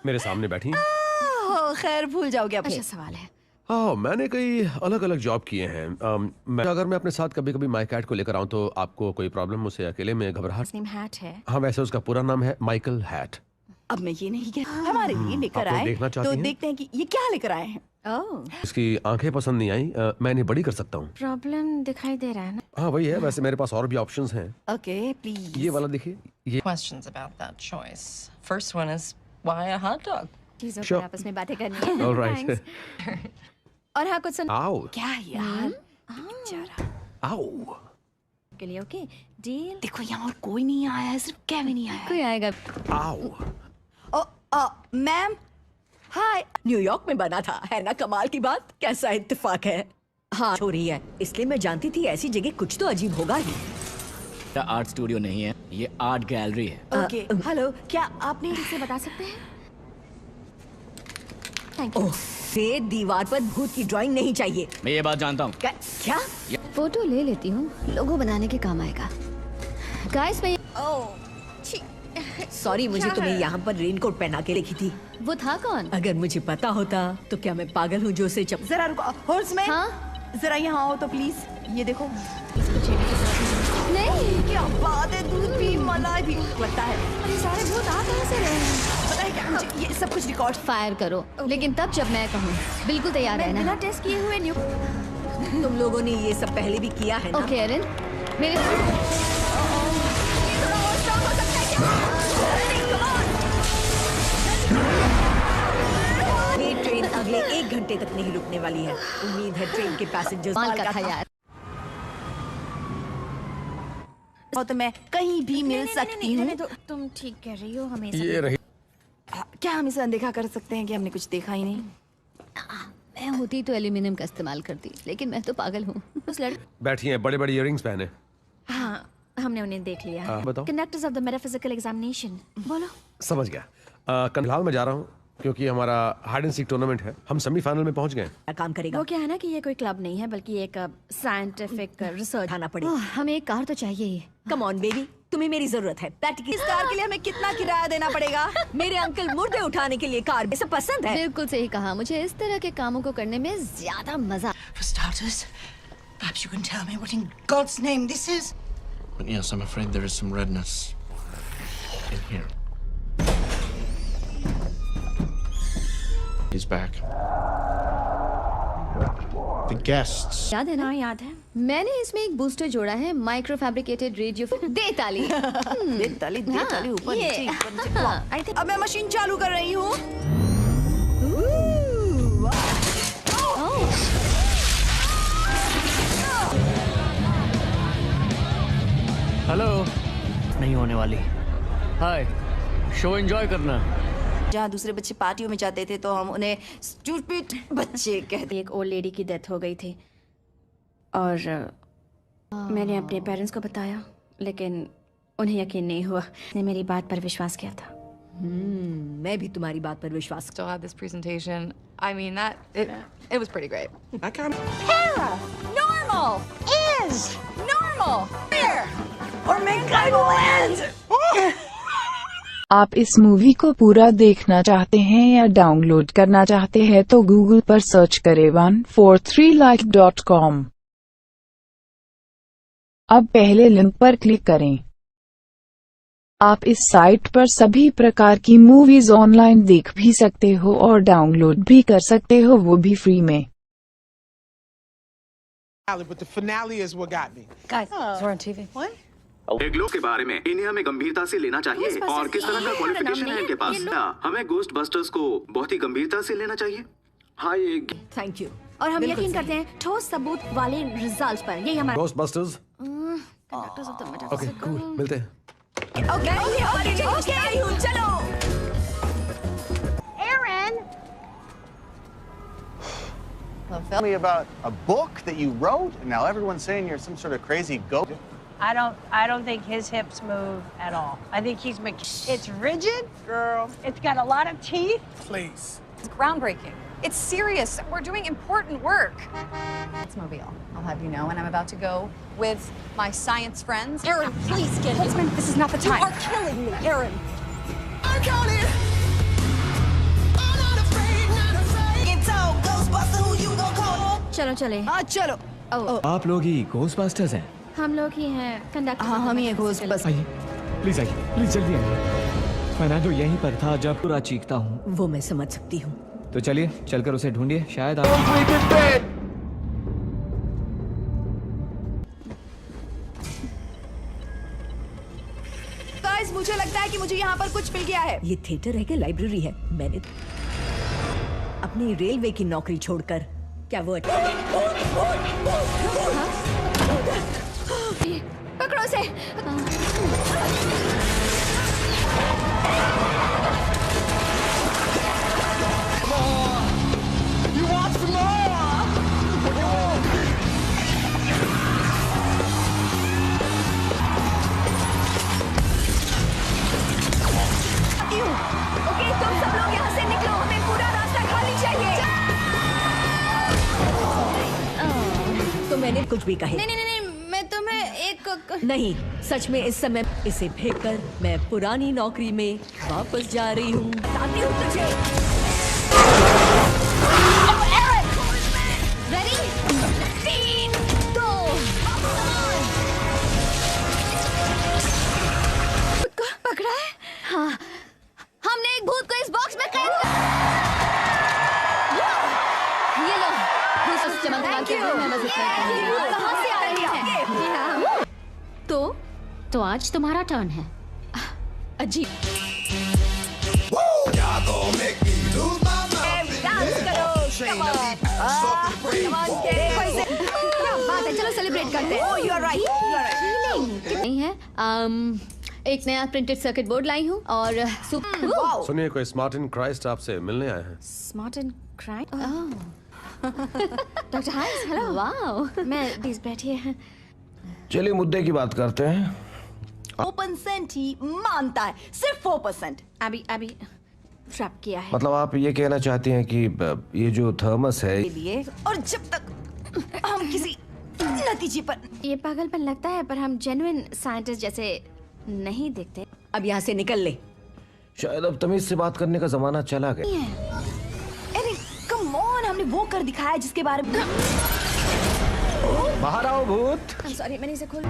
मेरे सामने बैठी। खैर, भूल जाओगे अब। अच्छा सवाल है, हाँ, मैंने कई अलग अलग जॉब किए हैं। अगर मैं अपने साथ कभी कभी माई कैट को लेकर आऊँ तो आपको कोई प्रॉब्लम? उसे अकेले में घबराहट? नेम हैट है। हाँ, वैसे उसका पूरा नाम है माइकल हैट। अब मैं ये नहीं कह हमारे लिए लेकर आप आए देखना चाहती तो हैं? देखते हैं कि ये क्या लेकर आए हैं। ओह, इसकी आंखें पसंद नहीं आई, मैं इन्हें बड़ी कर सकता हूँ। प्रॉब्लम दिखाई दे रहा है ना? हाँ वही है, वैसे मेरे पास और भी ऑप्शंस हैं। Okay please. ये वाला देखिए, ये Questions about that choice. First one is why a hot dog? चीजों Sure. पर आपस में बातें करनी है। All right. Thanks. और हाँ कुछ सुन। आओ। क्या यार बेचारा। आओ। के लिए ओके डील। देखो यहाँ और कोई नहीं आया है, सिर्फ केविन ही आया है। कोई आएगा। आओ। Ma'am hi. न्यूयॉर्क में बना था, है ना कमाल की बात? कैसा इत्तेफाक है। हाँ हो रही है, इसलिए मैं जानती थी ऐसी जगह कुछ तो अजीब होगा ही। आर्ट स्टूडियो नहीं है, ये आर्ट गैलरी है। ओके हेलो, क्या आपने इसे बता सकते हैं? Thank you. से दीवार पर भूत की ड्राइंग नहीं चाहिए। मैं ये बात जानता हूँ। क्या? फोटो ले लेती हूँ, लोगो बनाने के काम आएगा। गाइस मैं सॉरी, मुझे तुम्हें यहाँ पर रेनकोट पहना के देखी थी। वो था कौन? अगर मुझे पता होता तो क्या मैं पागल हूँ जो उसे जरा रुको हॉर्समैन। हाँ? जरा यहाँ आओ तो प्लीज। ये देखो। नहीं क्या बात है, दूध भी मलाई भी लगता है। अरे सारे भूत आ कहाँ से रहे हैं? पता है क्या, मुझे ये सब कुछ रिकॉर्ड फायर करो, लेकिन तब जब मैं कहूँ। बिल्कुल तैयार है ना? बिना टेस्ट किए हुए न्यू। तुम लोगों ने ये सब पहले भी किया है ना? ओके एरिन, मेरे ये ट्रेन अगले 1 घंटे तक नहीं रुकने वाली है। उम्मीद है ट्रेन के पैसेंजर्स माल का था यार। तो मैं कहीं भी मिल सकती हूँ। तुम ठीक कह रही हो, हमेशा ये रही। क्या हम इसे अनदेखा कर सकते हैं कि हमने कुछ देखा ही नहीं? मैं होती तो एल्यूमिनियम का इस्तेमाल करती, लेकिन मैं तो पागल हूँ। उस बैठी हैं, बड़े बड़े इयररिंग्स पहने। हाँ, हमने उन्हें देख लिया। बताओ। Conductors of the metaphysical examination. बोलो। समझ गया। फिलहाल मैं जा रहा हूँ क्योंकि हमारा हाइड एंड सीक टूर्नामेंट है, हम सेमीफाइनल में पहुंच गए। काम करेगा। वो क्या है ना कि ये कोई क्लब नहीं है, बल्कि एक साइंटिफिक रिसर्च आना पड़ेगा। हमें एक कार तो चाहिए ही। कम ऑन बेबी, तुम्हें मेरी जरूरत है। इस कार के लिए हमें कितना किराया देना पड़ेगा? मेरे अंकल मुर्दे उठाने के लिए कार सब पसंद है। बिल्कुल सही कहा, मुझे इस तरह के कामों को करने में ज्यादा मजा। For starters, perhaps you can tell me what in God's name this is? But yes, I'm afraid there is some redness in here. He's back. The guests. याद है ना? याद है। मैंने इसमें एक बूस्टर जोड़ा है, माइक्रो फैब्रिकेटेड रेडियो। दे ताली। दे ताली ऊपर नीचे। अब मैं मशीन चालू कर रही हूँ। हेलो। नहीं होने वाली। हाय, शो एंजॉय करना। जहाँ दूसरे बच्चे पार्टियों में जाते थे तो हम उन्हें स्टूपिड बच्चे कहते। एक ओल्ड लेडी की डेथ हो गई थी और मैंने अपने पेरेंट्स को बताया, लेकिन उन्हें यकीन नहीं हुआ। ने मेरी बात पर विश्वास किया था। मैं भी तुम्हारी बात पर विश्वास। Still had this presentation. I mean it was pretty great. I kind of Normal is normal. Here. Or make I land. आप इस मूवी को पूरा देखना चाहते हैं या डाउनलोड करना चाहते हैं तो गूगल पर सर्च करें 143like.com। अब पहले लिंक पर क्लिक करें। आप इस साइट पर सभी प्रकार की मूवीज ऑनलाइन देख भी सकते हो और डाउनलोड भी कर सकते हो, वो भी फ्री में। But the finale is what got me. Guys, we're on TV. What? एग्लो के बारे में इन्हें हमें गंभीरता से लेना चाहिए और किस तरह का क्वालिफिकेशन है इनके पास? हमें गोस्ट बस्टर्स को बहुत ही गंभीरता से लेना चाहिए। Hi thank you. और हम यकीन करते हैं ठोस सबूत वाले रिजल्ट्स पर। यही हमारा ghost busters. Conductors of the okay metaphysical. Cool, मिलते हैं। ओके चलो। Aaron! Tell me about a book that you wrote, and now everyone's saying you're some sort of crazy ghost. I don't think his hips move at all. I think he's it's rigid, girl. It's got a lot of teeth. Please. It's groundbreaking. It's serious. We're doing important work. It's Mobile. I'll have you know, and I'm about to go with my science friends. Aaron, please get him. This is not the time. You are killing me, Aaron. I'm counting. I'm not afraid, not afraid. Get told, Ghostbuster, who you चलो चले। हाँ चलो। आप लोग ही Ghostbusters हैं? हम लोग ही हैं कंडक्टर। हाँ हम ही हैं घोस्टबस्टर्स। आइए प्लीज जल्दी आइए। फर्नांडो यहीं पर था जब पूरा चीखता हूँ। वो मैं समझ सकती हूँ। तो चलिए चलकर उसे ढूंढिए, शायद आप। गाइस मुझे लगता है कि मुझे यहाँ पर कुछ मिल गया है। ये थिएटर है कि लाइब्रेरी है? मैंने अपनी रेलवे की नौकरी छोड़कर क्या वो पकड़ो से। ओके तुम सब लोग यहाँ से निकलो, हमें पूरा रास्ता खाली चाहिए। तो मैंने कुछ भी कहे। नहीं, मैं तुम्हें एक नहीं, सच में इस समय इसे फेंक कर मैं पुरानी नौकरी में वापस जा रही हूँ। बताती हूँ तुझे। रेडी? 3, 2, 1। पकड़ा है? हाँ, हमने एक भूत को इस बॉक्स में कैद कर। ये लो, भूत चमकदार के रूप में मदद करते हैं। कहाँ से आ रही है? जी हाँ। तो आज तुम्हारा टर्न है। अजीब। डांस करो, come on, देखो इसे। क्या बात है, चलो सेलिब्रेट करते हैं। Oh, you are right. नहीं है। एक नया प्रिंटेड सर्किट बोर्ड लाई हूँ और सुनिए, कोई स्मार्ट एंड क्राइस्ट आपसे मिलने आए हैं। Smart and Christ? डॉक्टर हाइस, हेलो। वाओ, मैं प्लीज बैठिए। चलिए मुद्दे की बात करते हैं। 4% ही मानता है, सिर्फ 4%। अभी ट्रैप किया है। मतलब आप ये कहना चाहती हैं कि ये जो थर्मस है लिए, और जब तक हम किसी नतीजे पर। ये पागलपन लगता है, पर हम जेन्युइन साइंटिस्ट जैसे नहीं दिखते। अब यहाँ से निकल ले। शायद अब तमीज से बात करने का जमाना चला गया। अरे कम ऑन, हमने वो कर दिखाया जिसके बारे में। बाहर आओ भूत। सॉरी, मैंने इसे खोल।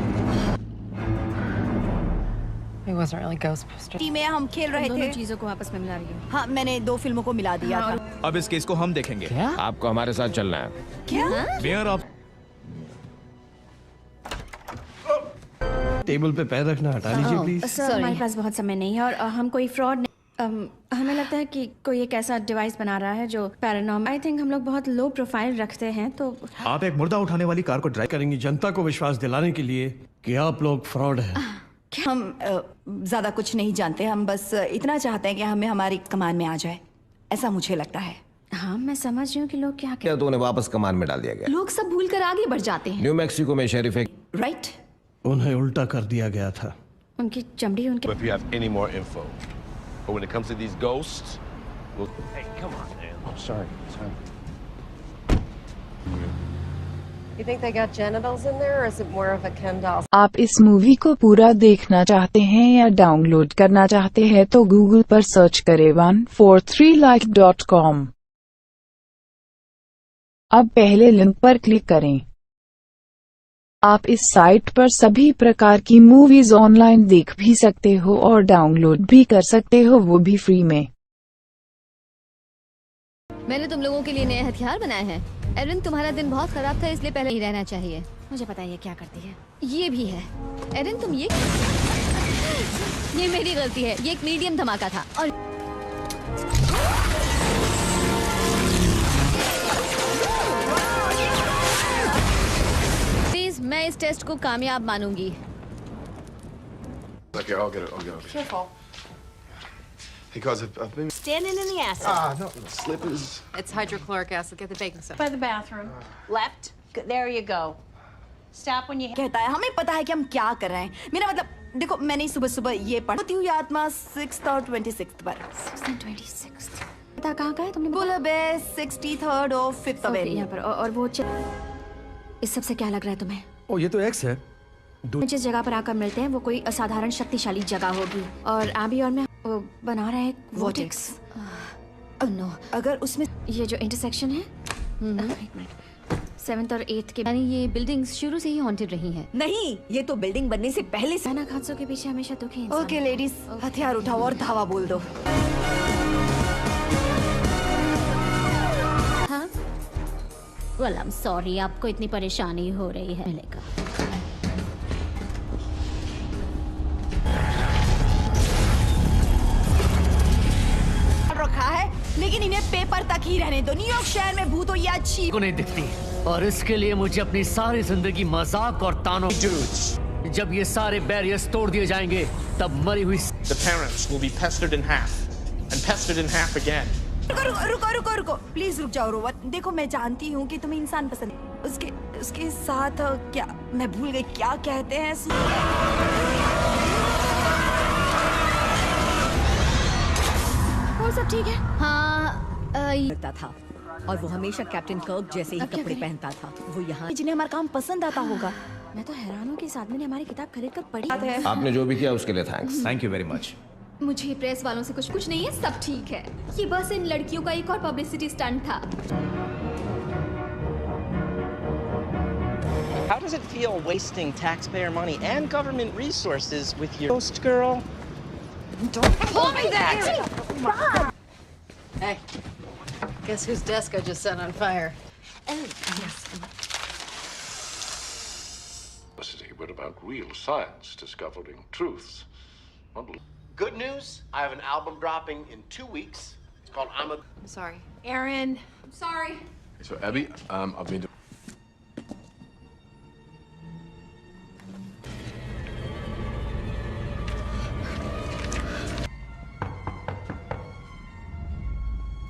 It wasn't really Ghostbusters. Team में हम खेल रहे दोनों थे। चीजों को आपस में मिला रही हूँ। हाँ, मैंने 2 फिल्मों को मिला दिया था। अब इस केस को हम देखेंगे। क्या? आपको हमारे साथ चलना है। क्या? मेयर आप टेबल पे पैर रखना हटा लीजिए प्लीज। सर, हमारे पास बहुत समय नहीं है और हम कोई फ्रॉड नहीं। हमें लगता है कि कोई एक ऐसा डिवाइस बना रहा है जो पैरानॉर्मल। आई थिंक हम लोग बहुत लो प्रोफाइल रखते हैं, तो आप एक मुर्दा उठाने वाली कार को ड्राइव करेंगी जनता को विश्वास दिलाने के लिए कि आप लोग फ्रॉड हैं। हम ज्यादा कुछ नहीं जानते, हम बस इतना चाहते हैं कि हमें हमारी कमान में आ जाए, ऐसा मुझे लगता है। हाँ, मैं समझ रही हूँ कि लोग क्या क्या तो उन्हें वापस कमान में डाल दिया गया? लोग सब भूल कर आगे बढ़ जाते हैं। न्यू मैक्सिको में शेरिफ राइट, उन्हें उल्टा कर दिया गया था। उनकी चमड़ी उनके। If you have any more info, but when it comes to these ghosts, we'll... Hey, come on, man. I'm sorry. You think they got genitals in there, or is it more of a Ken doll? आप इस movie को पूरा देखना चाहते हैं या download करना चाहते हैं तो गूगल पर सर्च करें 143like.com। अब पहले लिंक पर क्लिक करें। आप इस साइट पर सभी प्रकार की मूवीज ऑनलाइन देख भी सकते हो और डाउनलोड भी कर सकते हो, वो भी फ्री में। मैंने तुम लोगों के लिए नए हथियार बनाए हैं। एरिन, तुम्हारा दिन बहुत खराब था, इसलिए पहले ही रहना चाहिए। मुझे पता है ये क्या करती है। ये भी है। एरिन, तुम ये मेरी गलती है। ये एक मीडियम धमाका था और प्लीज, मैं इस टेस्ट को कामयाब मानूंगी। Okay, I'll get it. Careful. Because I've been... Standing in the acid. no, slippers. It's hydrochloric acid. Get the baking soda. By the bathroom. Left. There you go. Stop when you... कहता है, हमें पता है कि हम क्या कर रहे हैं। मेरा मतलब, देखो, मैंने सुबह ये पढ़ती हुई आत्मा 6th और 26th पर। 6th and 26th। पता कहाँ का है तुमने? बुलबे 63rd और 5th अवेन्यू। यहाँ पर। और वो इस सब से क्या लग रहा है तुम्हें? ओ, ये तो एक्स है। जिस जगह पर आकर मिलते हैं वो कोई असाधारण शक्तिशाली जगह होगी और आबी और मैं वो बना रहे हैं वोटेक्स। नो, अगर उसमें ये जो इंटरसेक्शन है, एक मिनट, 7th और 8th के, यानी ये बिल्डिंग्स शुरू से ही हॉन्टेड रही हैं। नहीं, ये तो बिल्डिंग बनने से पहले से। अचानक हादसों के पीछे हमेशा दुखी इंसान। ओके लेडीज, हथियार उठाओ और धावा बोल दो। हाँ? Well, I'm sorry, आपको इतनी परेशानी हो रही है। मिलेगा। रखा है, लेकिन इन्हें पेपर तक ही रहने दो। न्यूयॉर्क शहर में भूतों ये अच्छी को नहीं दिखती, और इसके लिए मुझे अपनी सारी जिंदगी मजाक और तानों। जब ये सारे बैरियर्स तोड़ दिए जाएंगे, तब मरी हुई The parents will be pestered in half and pestered in half again. रुको, प्लीज रुक जाओ रोवन। देखो, मैं जानती हूँ कि तुम्हें इंसान पसंद है। उसके साथ क्या, मैं भूल गई क्या कहते हैं। वो सब ठीक है। हाँ, करता था और वो हमेशा कैप्टन कर्क जैसे ही कपड़े पहनता था। वो यहाँ जिन्हें हमारा काम पसंद आता होगा। मैं तो हैरान हूँ कि इस आदमी ने हमारी किताब खरीद कर पढ़ी है। आपने जो भी किया उसके लिए thanks. Thank you very much. मुझे प्रेस वालों से कुछ नहीं है, सब ठीक है। ये बस इन लड़कियों का एक और पब्लिसिटी स्टंट था। How does it feel wasting taxpayer money and government resources with your ghost girl? Don't call me that! Hey, guess whose desk I just set on fire? Yes. But about real science discovering truths. Good news, I have an album dropping in 2 weeks. It's called I'm sorry. Aaron, I'm sorry. So Abby, I've been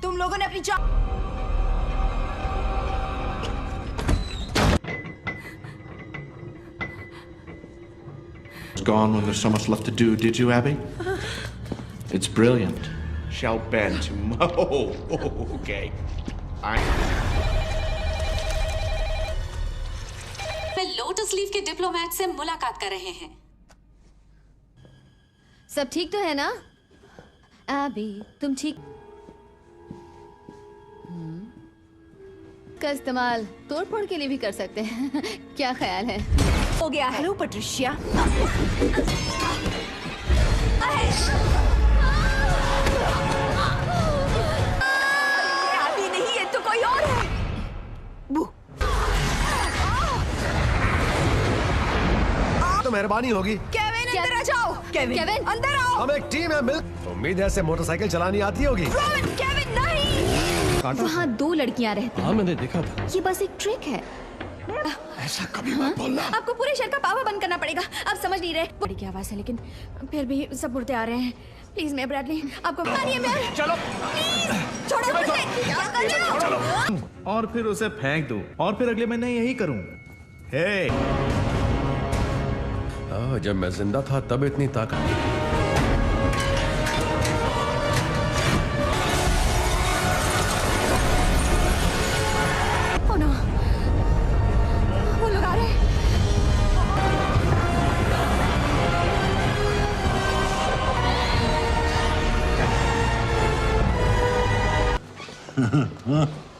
तुम लोगों ने अपनी Gone when there's so much left to do, did you, Abby? It's brilliant. Shall bend to okay. मैं lotus leaf के diplomat से मुलाकात कर रहे हैं। सब ठीक तो है ना? अभी तुम ठीक? का इस्तेमाल तोड़फोड़ के लिए भी कर सकते हैं। क्या ख्याल है? हो गया है। Hello Patricia. अभी नहीं, ये तो कोई और है। तो मेहरबानी होगी। केविन अंदर आ जाओ। केविन अंदर आओ। हम एक टीम है, मिल। उम्मीद है ऐसे मोटरसाइकिल चलानी आती होगी। केविन नहीं। वहाँ 2 लड़कियाँ रहती हैं। हाँ, मैंने देखा था। ये बस एक ट्रिक है। ऐसा कभी मत बोलना। आपको पूरे शहर का पावर बंद करना पड़ेगा। आप समझ नहीं रहे। बड़ी की आवाज है, लेकिन फिर भी सब मुड़ते आ रहे हैं। प्लीज मैं ब्रैडली, आपको मानिए मैं। चलो। छोड़ो मुझे। और फिर उसे फेंक दो, और फिर अगले महीने यही करूं। हे। जब मैं जिंदा था तब इतनी ताकत।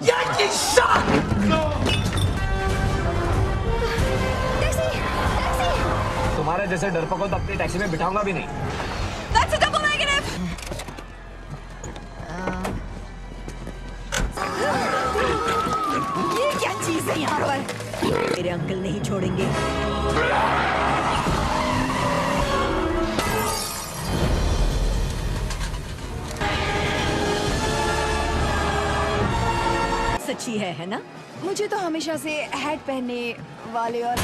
Yankee suck! तुम्हारे जैसे डरपोक को तो अपनी टैक्सी में बिठाऊंगा भी नहीं। That's a double negative. ये क्या चीज है यहाँ पर? मेरे अंकल नहीं छोड़ेंगे। सच्ची है ना? मुझे तो हमेशा से हैट पहनने वाले और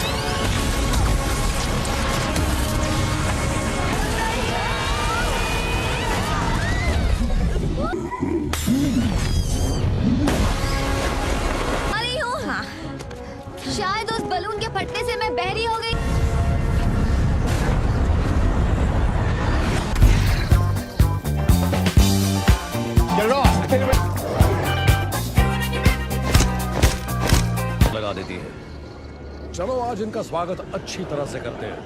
अरे हूँ। हाँ। शायद उस बलून के फटने से मैं बहरी हो गई। लगा देती है। चलो आज इनका स्वागत अच्छी तरह से करते हैं।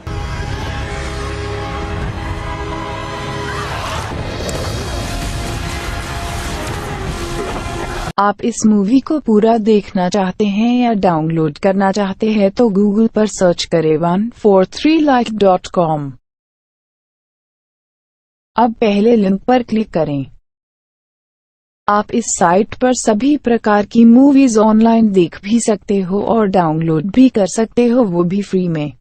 आप इस मूवी को पूरा देखना चाहते हैं या डाउनलोड करना चाहते हैं तो गूगल पर सर्च करें 143like.com। अब पहले लिंक पर क्लिक करें। आप इस साइट पर सभी प्रकार की मूवीज ऑनलाइन देख भी सकते हो और डाउनलोड भी कर सकते हो, वो भी फ्री में।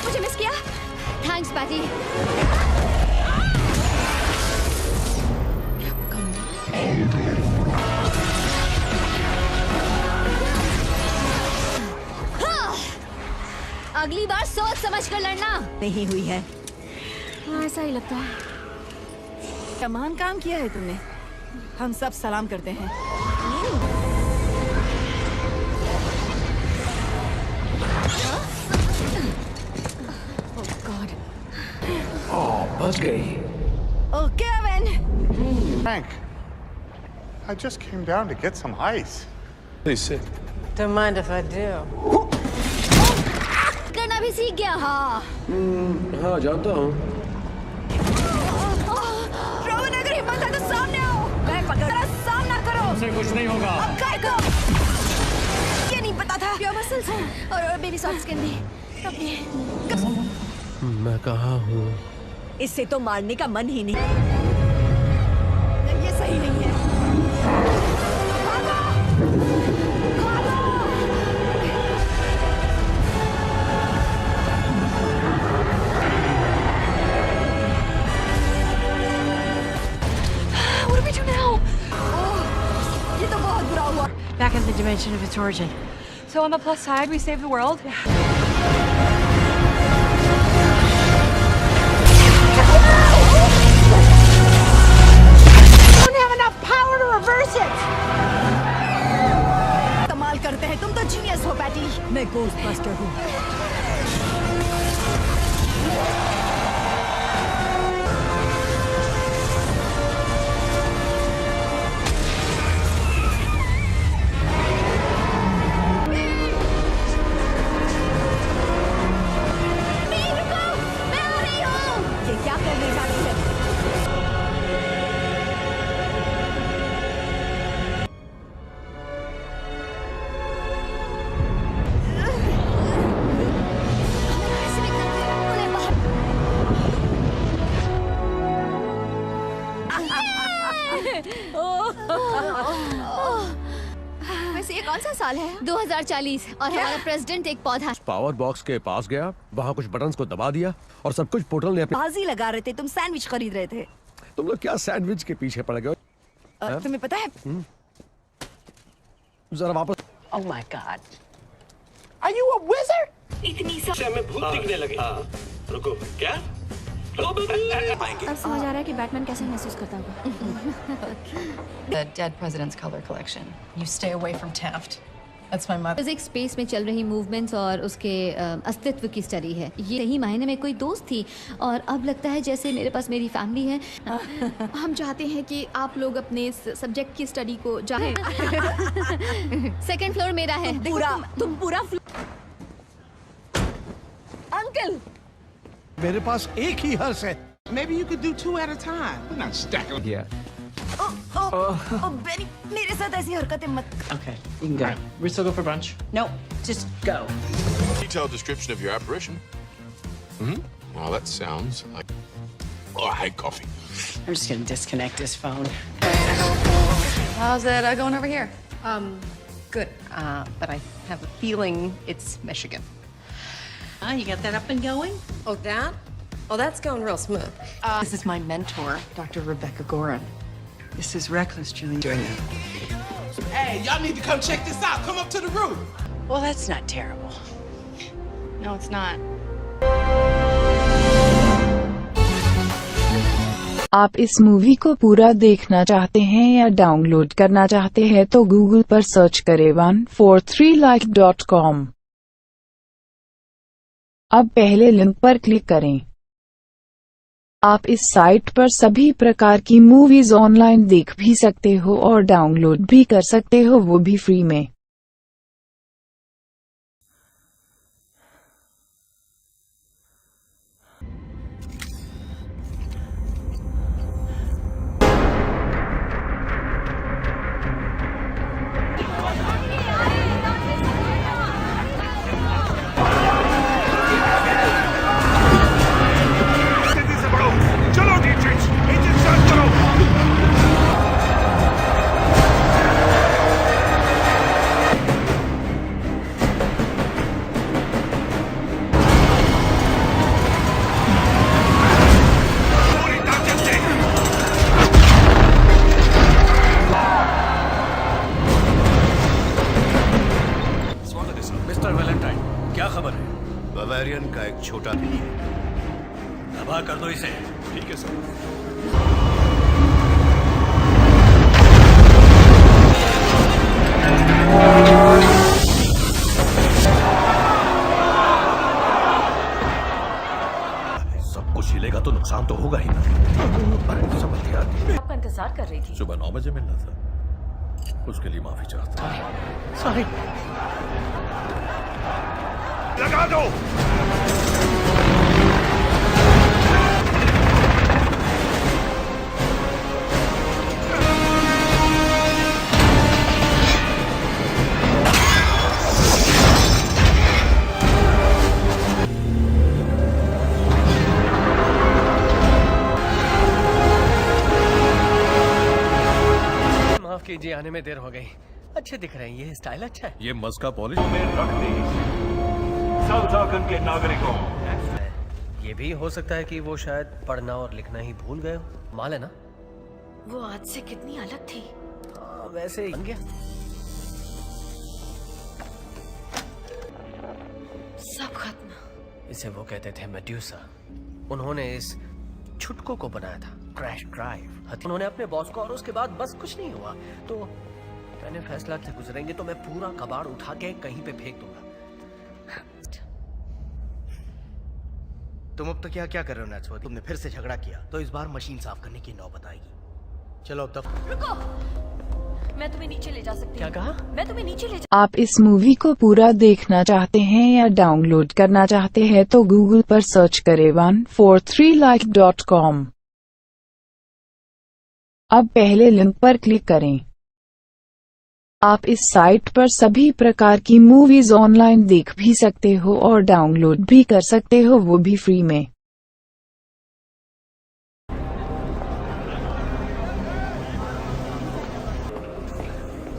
मुझे मिस किया? Thanks Patty. अगली बार सोच समझ कर लड़ना। नहीं हुई है। हाँ, ऐसा ही लगता है। कमान काम किया है तुमने। हम सब सलाम करते हैं। बच गई। Oh, Kevin! Hank, I just came down to get some ice. Please sit. Don't mind if I do. करना भी सीख गया। हाँ। हाँ, जानता हूँ। रोहन, अगर हिम्मत है तो सामने आओ। मैं पकड़ सामना करो। उसे कुछ नहीं होगा। अब काय को? ये नहीं पता था। प्योर मसल्स और बेबी सॉफ्ट स्किन भी। मैं कहाँ हूँ? इससे तो मारने का मन ही नहीं। ये सही नहीं है। What do we do now? ये तो बहुत बुरा हुआ। Back in the dimension of its origin. So on the plus side, we saved the world. Don't have enough power to reverse it. कमाल करते हैं, तुम तो जीनियस हो पैटी। मैं गोस्टबस्टर हूँ। ये क्या करने जा रही है? वैसे ये कौन सा साल है? 2040 और हमारा प्रेसिडेंट एक पौधा। पावर बॉक्स के पास गया, वहाँ कुछ बटन्स को दबा दिया और सब कुछ पोर्टल ने अपने। बाजी लगा रहे थे, तुम सैंडविच खरीद रहे थे। तुम लोग क्या सैंडविच के पीछे पड़ गए? तुम्हें पता है? जरा वापस। Oh my God. Are you a wizard? इतनी सा हमें भूत दिखने लगे। रुको, क्या? अब समझ आ रहा है कि बैटमैन कैसे महसूस करता होगा। The dead president's color collection. You stay away from Taft. That's my mother. Physics space में चल रही मूवमेंट्स और उसके अस्तित्व की स्टडी है। ये सही मायने में कोई दोस्त थी और अब लगता है जैसे मेरे पास मेरी फैमिली है। हम चाहते हैं कि आप लोग अपने सब्जेक्ट की स्टडी को जानें। सेकंड फ्लोर मेरा है। तुम पूरा अंकल मेरे पास एक ही हर्ष है। Maybe you could do 2 at a time. We're not stacking. Yeah. Beni, मेरे साथ ऐसी हरकतें मत। Okay, you can go. We still go for brunch? No, just go. Detailed description of your apparition. Well, that sounds like. Oh, I hate coffee. I'm just gonna disconnect his phone. How's it going over here? Good. But I have a feeling it's Michigan. You got that up and going? Oh, that? Oh, that's going real smooth. This is my mentor, Dr. Rebecca Gorin. This is reckless, Julie. Doing it. Hey, y'all need to come check this out. Come up to the roof. Well, that's not terrible. No, it's not. आप इस movie को पूरा देखना चाहते हैं या download करना चाहते हैं तो गूगल पर सर्च करें 143like.com। अब पहले लिंक पर क्लिक करें। आप इस साइट पर सभी प्रकार की मूवीज ऑनलाइन देख भी सकते हो और डाउनलोड भी कर सकते हो, वो भी फ्री में। मिस्टर वैलेंटाइन, क्या खबर है? बवेरियन का एक छोटा भी है। दबा कर दो इसे। ठीक है सर। सब कुछ हिलेगा तो नुकसान तो होगा ही ना। अरे समझ गया। आपका इंतजार कर रही थी। सुबह 9 बजे मिलना था, उसके लिए माफी चाहता हूँ। सॉरी। लगा दो। माफ कीजिए, आने में देर हो गई। अच्छे दिख रहे हैं, ये स्टाइल अच्छा है। ये मस्का पॉलिश में रख दी। साउथार्कन के नागरिकों, ये भी हो सकता है कि वो शायद पढ़ना और लिखना ही भूल गए हो। माल है ना? वो आज से कितनी अलग थी। वैसे बन गया। सब खत्म। इसे वो कहते थे मेड्यूसा। उन्होंने इस छुटको को बनाया था, क्रैश ड्राइव। उन्होंने अपने बॉस को, और उसके बाद बस कुछ नहीं हुआ। तो मैंने फैसला से गुजरेंगे तो मैं पूरा कबाड़ उठा के कहीं पे फेंक दूंगा। तुम अब तक क्या कर रहे हो नैट्सवर्थ? तुमने फिर से झगड़ा किया तो इस बार मशीन साफ करने की नौबत आएगी। चलो अब रुको, मैं तुम्हें नीचे ले जा सकती हूँ। क्या कहा? मैं तुम्हें नीचे ले जा। आप इस मूवी को पूरा देखना चाहते हैं या डाउनलोड करना चाहते हैं तो गूगल पर सर्च करें 143like.com। अब पहले लिंक पर क्लिक करें। आप इस साइट पर सभी प्रकार की मूवीज ऑनलाइन देख भी सकते हो और डाउनलोड भी कर सकते हो, वो भी फ्री में।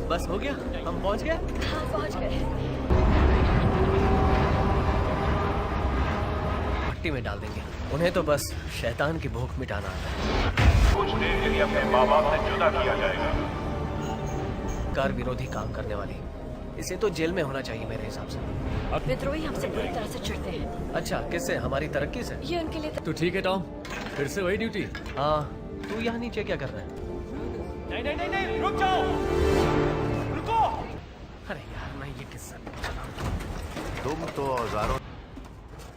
बस हो गया, हम पहुंच गए। हाँ, पहुंच गए। मिट्टी में डाल देंगे उन्हें, तो बस शैतान की भूख मिटाना आता है। कुछ देर के लिए अपने माँ बाप से जुदा किया जाएगा। कार विरोधी काम करने वाली, इसे तो जेल में होना चाहिए मेरे हिसाब से। विद्रोही हमसे पूरी तरह से चिढ़ते हैं। अच्छा, किससे? हमारी तरक्की से? ये उनके लिए तो ठीक है टॉम, फिर से वही ड्यूटी। हाँ, तू यहाँ नीचे क्या कर रहा है? नहीं नहीं नहीं नहीं, रुक जाओ, रुको। अरे यार, मैं ये किस्सा तुम तो औजारों,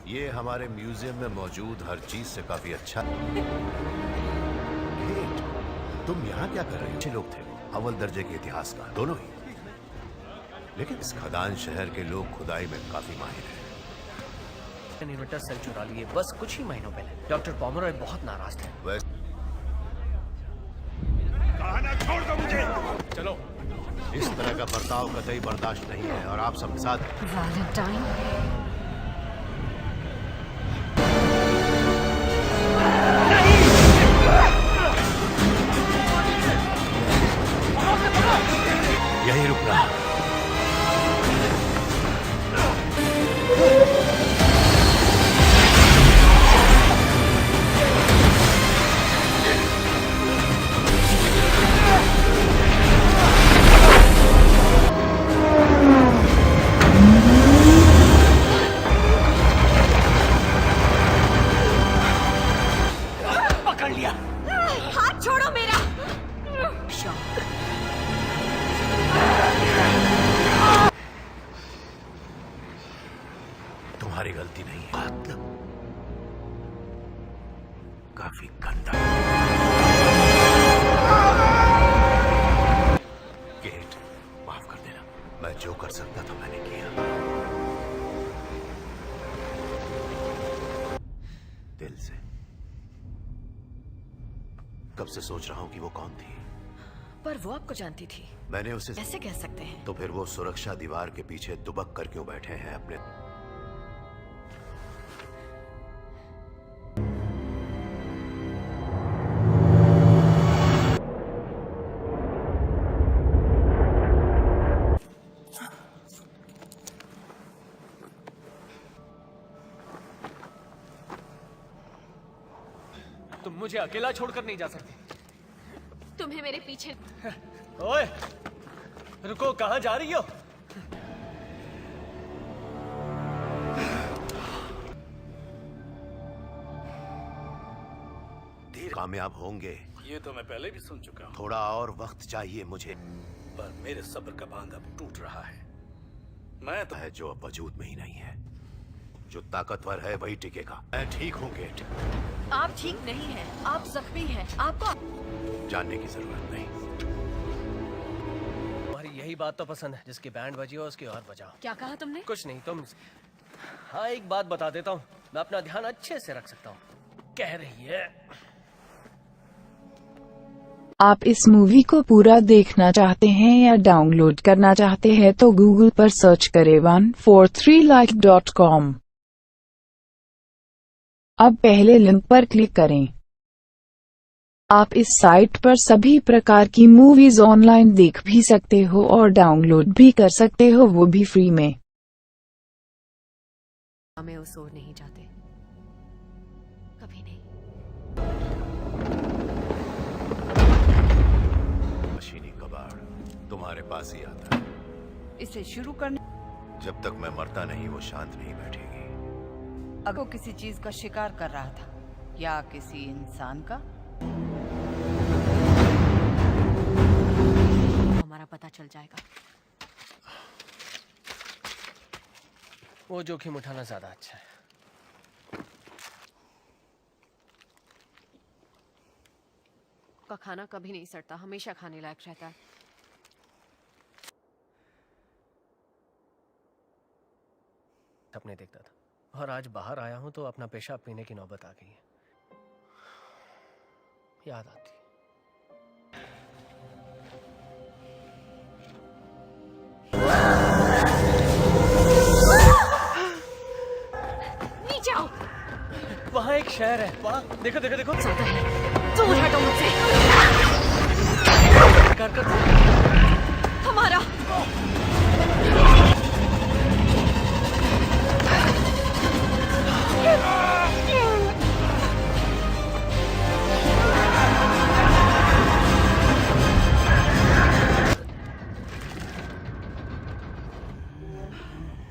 ये हमारे म्यूजियम में मौजूद हर चीज से काफी अच्छा। तुम यहाँ क्या कर रहे हो? अच्छे लोग थे, अव्वल दर्जे के इतिहास का, दोनों ही। लेकिन इस खदान शहर के लोग खुदाई में काफी माहिर हैं। इन्वर्टर सेल चुरा लिए बस कुछ ही महीनों पहले। डॉक्टर पॉमरॉय बहुत नाराज थे। कहाना छोड़ दो मुझे। चलो, इस तरह का बर्ताव कतई बर्दाश्त नहीं है और आप सब साथ। वैलेंटाइन, यही रुकना। पकड़ लिया। हाथ छोड़ो मेरा। तुम्हारी गलती नहीं है। काफी काफी गंदा। केट, माफ कर देना। मैं जो कर सकता था मैंने किया। दिल से। कब से सोच रहा हूं कि वो कौन थी। पर वो आपको जानती थी। मैंने उसे ऐसे कह सकते हैं। तो फिर वो सुरक्षा दीवार के पीछे दुबक कर क्यों बैठे हैं अपने। तुम मुझे अकेला छोड़कर नहीं जा सकते। तुम्हें मेरे पीछे। ओए, रुको, कहाँ जा रही हो? कामयाब होंगे। ये तो मैं पहले भी सुन चुका हूँ। थोड़ा और वक्त चाहिए मुझे। पर मेरे सब्र का बांध अब टूट रहा है। मैं तो है जो अब वजूद में ही नहीं है। जो ताकतवर है वही टिकेगा। मैं ठीक हूँ गेट। आप ठीक नहीं हैं। आप जख्मी हैं। आपको जानने की जरूरत नहीं। तुम्हारी यही बात तो पसंद है, जिसकी बैंड बजी हो उसकी और बजाओ। क्या कहा तुमने? कुछ नहीं, तुम। हाँ, एक बात बता देता हूँ, मैं अपना ध्यान अच्छे से रख सकता हूँ। कह रही है। आप इस मूवी को पूरा देखना चाहते हैं या डाउनलोड करना चाहते हैं तो गूगल पर सर्च करें 143like.com। अब पहले लिंक पर क्लिक करें। आप इस साइट पर सभी प्रकार की मूवीज ऑनलाइन देख भी सकते हो और डाउनलोड भी कर सकते हो, वो भी फ्री में। हमें उस ओर नहीं जाते, कभी नहीं। मशीनी कबाड़ तुम्हारे पास ही आता है। इसे शुरू करने। जब तक मैं मरता नहीं वो शांत नहीं बैठेगी। अगर वो किसी चीज का शिकार कर रहा था या किसी इंसान का। हमारा पता चल जाएगा। वो जोखिम उठाना ज्यादा अच्छा है। का खाना कभी नहीं सड़ता, हमेशा खाने लायक रहता है। सपने देखता था और आज बाहर आया हूं तो अपना पेशाब पीने की नौबत आ गई है। याद आती। नीचे आओ। वहाँ एक शहर है, वहाँ देखो देखो देखो। दूर हटो मुझसे। हमारा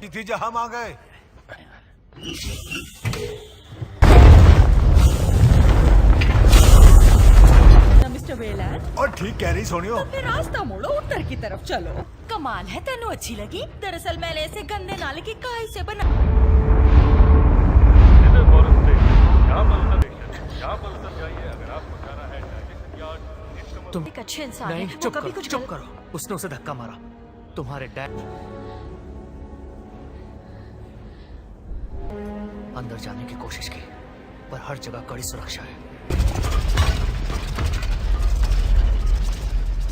थी जहां हम आ गए। Mister Weller. और ठीक कह रही सोनियो। तो फिर रास्ता मोड़ो, उत्तर की तरफ चलो। कमाल है, तेनू अच्छी लगी। दरअसल मैंने इसे गंदे नाले की काई से बना। तुम एक अच्छे इंसान नहीं, है। वो चुप कभी करो, कुछ चुप करो। उसने उसे धक्का मारा। तुम्हारे डैड अंदर जाने की कोशिश की, पर हर जगह कड़ी सुरक्षा है।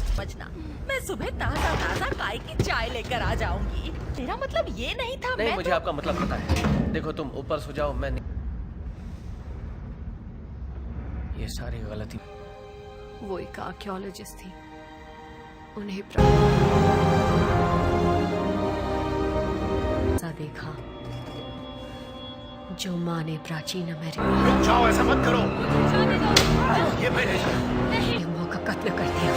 समझना, मैं सुबह ताजा ताजा काय की चाय लेकर आ जाऊंगी। तेरा मतलब ये नहीं था। नहीं, मैं मुझे तो... आपका मतलब पता है। देखो, तुम ऊपर सो जाओ, मैं नहीं। ये सारी गलती। वो एक आर्कियोलॉजिस्ट थी। उन्हें देखा जो माँ ने प्राचीन अमेरिका। रुक जाओ, ऐसा मत करो। ये मैंने माँ का कत्ल कर दिया।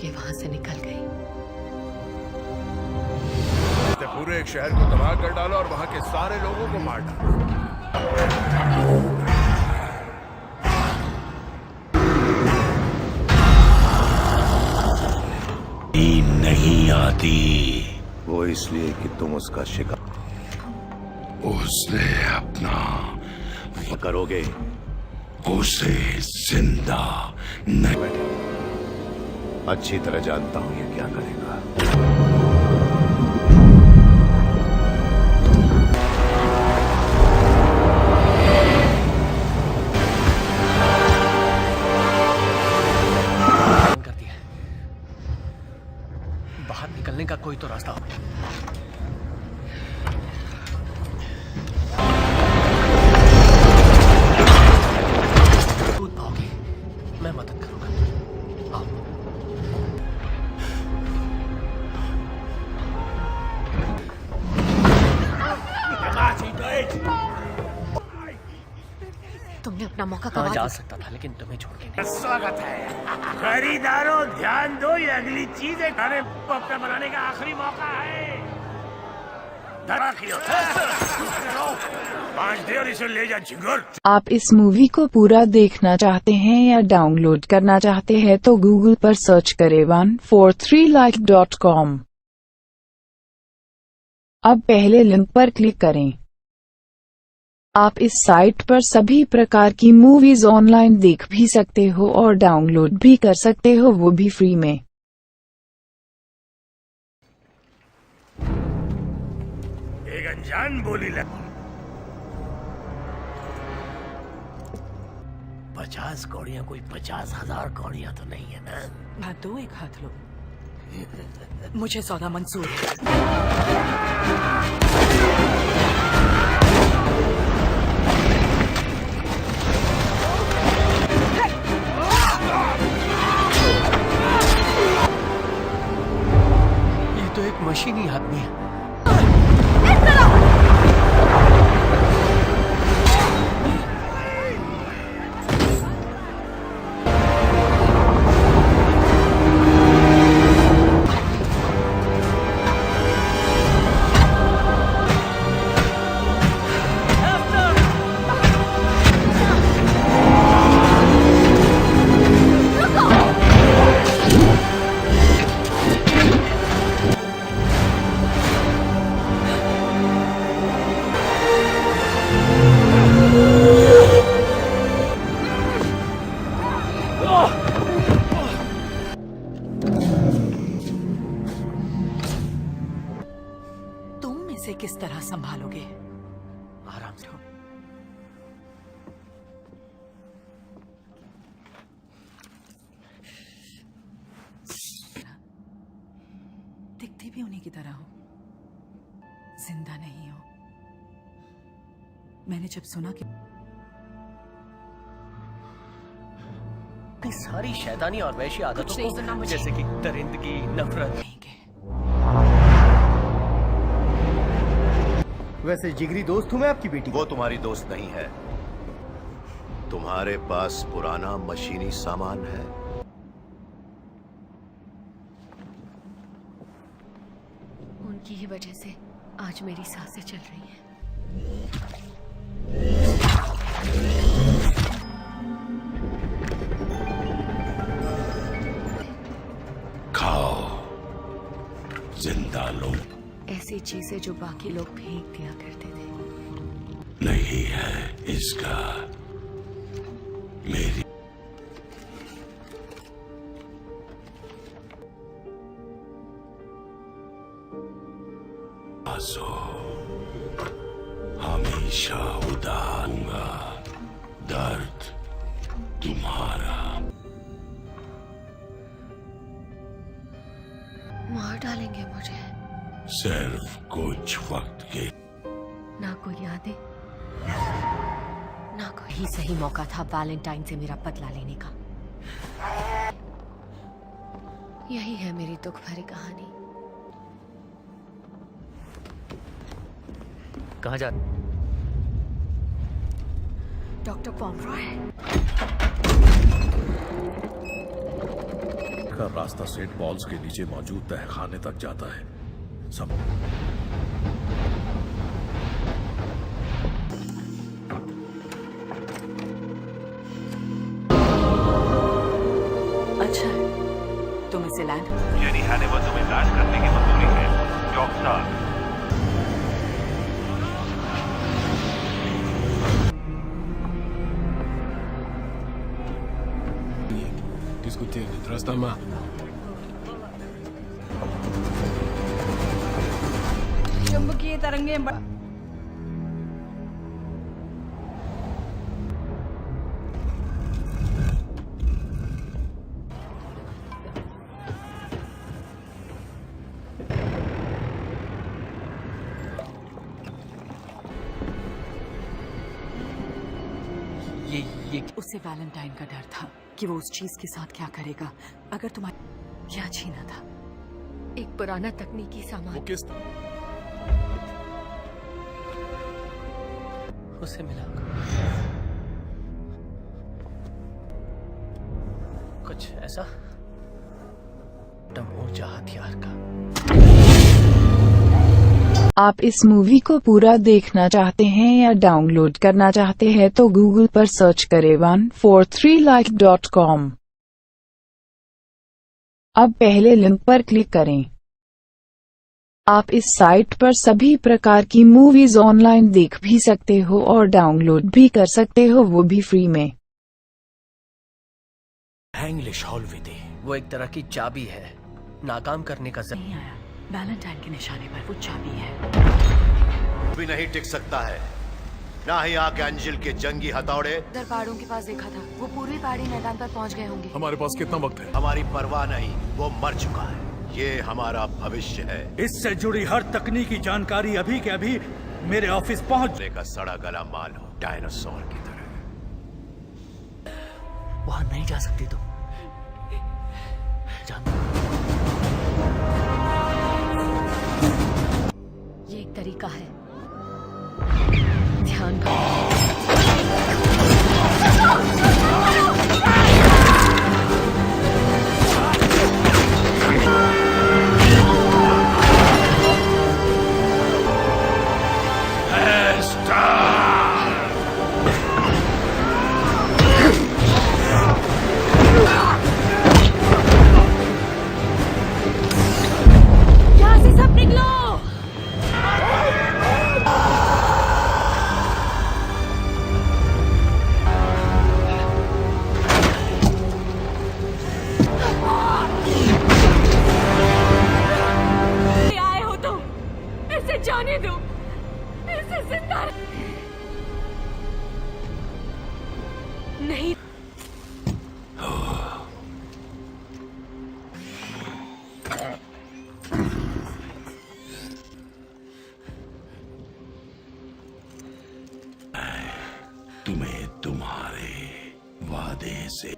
ये वहां से निकल गई। पूरे एक शहर को तबाह कर डाला और वहां के सारे लोगों को मार डाला। नहीं आती। वो इसलिए कि तुम उसका शिकार उसने अपना करोगे। उसे जिंदा नहीं। अच्छी तरह जानता हूं ये क्या करेगा। कर दिया। बाहर निकलने का कोई तो रास्ता हो। मैं मदद करूंगा। आओ। तुमने अपना मौका हाँ, गवा जा दिया। सकता था लेकिन तुम्हें छोड़ के नहीं। स्वागत है खरीदारों, ध्यान दो, ये अगली चीज है खाने को अपना बनाने का आखिरी मौका है। पांच दे और इसे ले जा झिंगुर। आप इस मूवी को पूरा देखना चाहते हैं या डाउनलोड करना चाहते हैं तो गूगल पर सर्च करें 143like.com। अब पहले लिंक पर क्लिक करें। आप इस साइट पर सभी प्रकार की मूवीज ऑनलाइन देख भी सकते हो और डाउनलोड भी कर सकते हो, वो भी फ्री में। एक अनजान बोली लग 50 कौड़ियां कोई 50,000 कौड़ियां तो नहीं है ना। हाथ दो, एक हाथ लो। मुझे सौदा मंजूर है। ये तो एक मशीनी आदमी है। तुम इसे किस तरह संभालोगे? आराम से। दिखती भी उन्हीं की तरह हो, जिंदा नहीं हो। मैंने जब सुना कि अपनी सारी शैतानी और वैशी आदतों कुछ नहीं सुना को, मुझे। जैसे कि दरिंदगी, नफरत। वैसे जिगरी दोस्त हूं मैं आपकी बेटी। वो तुम्हारी दोस्त नहीं है। तुम्हारे पास पुराना मशीनी सामान है। उनकी ही वजह से आज मेरी सांसें चल रही हैं। खाओ, जिंदा लो। ऐसी चीजें जो बाकी लोग फेंक दिया करते थे। नहीं है इसका मेरी आंसू हमेशा उदारूंगा। दर्द तुम्हारा मार डालेंगे मुझे। सिर्फ कुछ वक्त के। ना कोई यादें, ना कोई ही सही मौका था वैलेंटाइन से मेरा बदला लेने का। यही है मेरी दुख भरी कहानी। कहाँ जा? डॉक्टर पॉमरॉय। का रास्ता सेंट पॉल्स के नीचे मौजूद तहखाने तक जाता है। सब अच्छा, तुम इसे लैंड। जेनी हैनिबल तुम्हें लैंड करने की मंजूरी है। रॉकस्टार। Discutir, trasdama. चुंबकीय तरंगें उसे वैलेंटाइन का डर था कि वो उस चीज के साथ क्या करेगा अगर तुम्हारा क्या छीना था। एक पुराना तकनीकी सामान। वो किस उसे मिला कुछ ऐसा ऊर्जा हथियार का। आप इस मूवी को पूरा देखना चाहते हैं या डाउनलोड करना चाहते हैं तो गूगल पर सर्च करें 143like.com। अब पहले लिंक पर क्लिक करें। आप इस साइट पर सभी प्रकार की मूवीज ऑनलाइन देख भी सकते हो और डाउनलोड भी कर सकते हो, वो भी फ्री में। इंग्लिश हॉल विधि वो एक तरह की चाबी है, नाकाम करने का नहीं आया। वैलेंटाइन के निशाने पर वो चाबी है। भी नहीं टिक सकता है, ना ही आके अंजिल के जंगी हथौड़े। उधर पहाड़ों के पास देखा था, वो पूर्वी पहाड़ी मैदान पर पहुंच गए होंगे। हमारे पास कितना वक्त है? हमारी परवाह नहीं, वो मर चुका है। ये हमारा भविष्य है। इससे जुड़ी हर तकनीकी जानकारी अभी के अभी मेरे ऑफिस पहुंचने का सड़ा गला माल हो, डायनासोर की तरह। वहां नहीं जा सकती तुम। ये एक तरीका है, ध्यान का। जाने दो, इसे जिंदा नहीं। तुम्हें तुम्हारे वादे से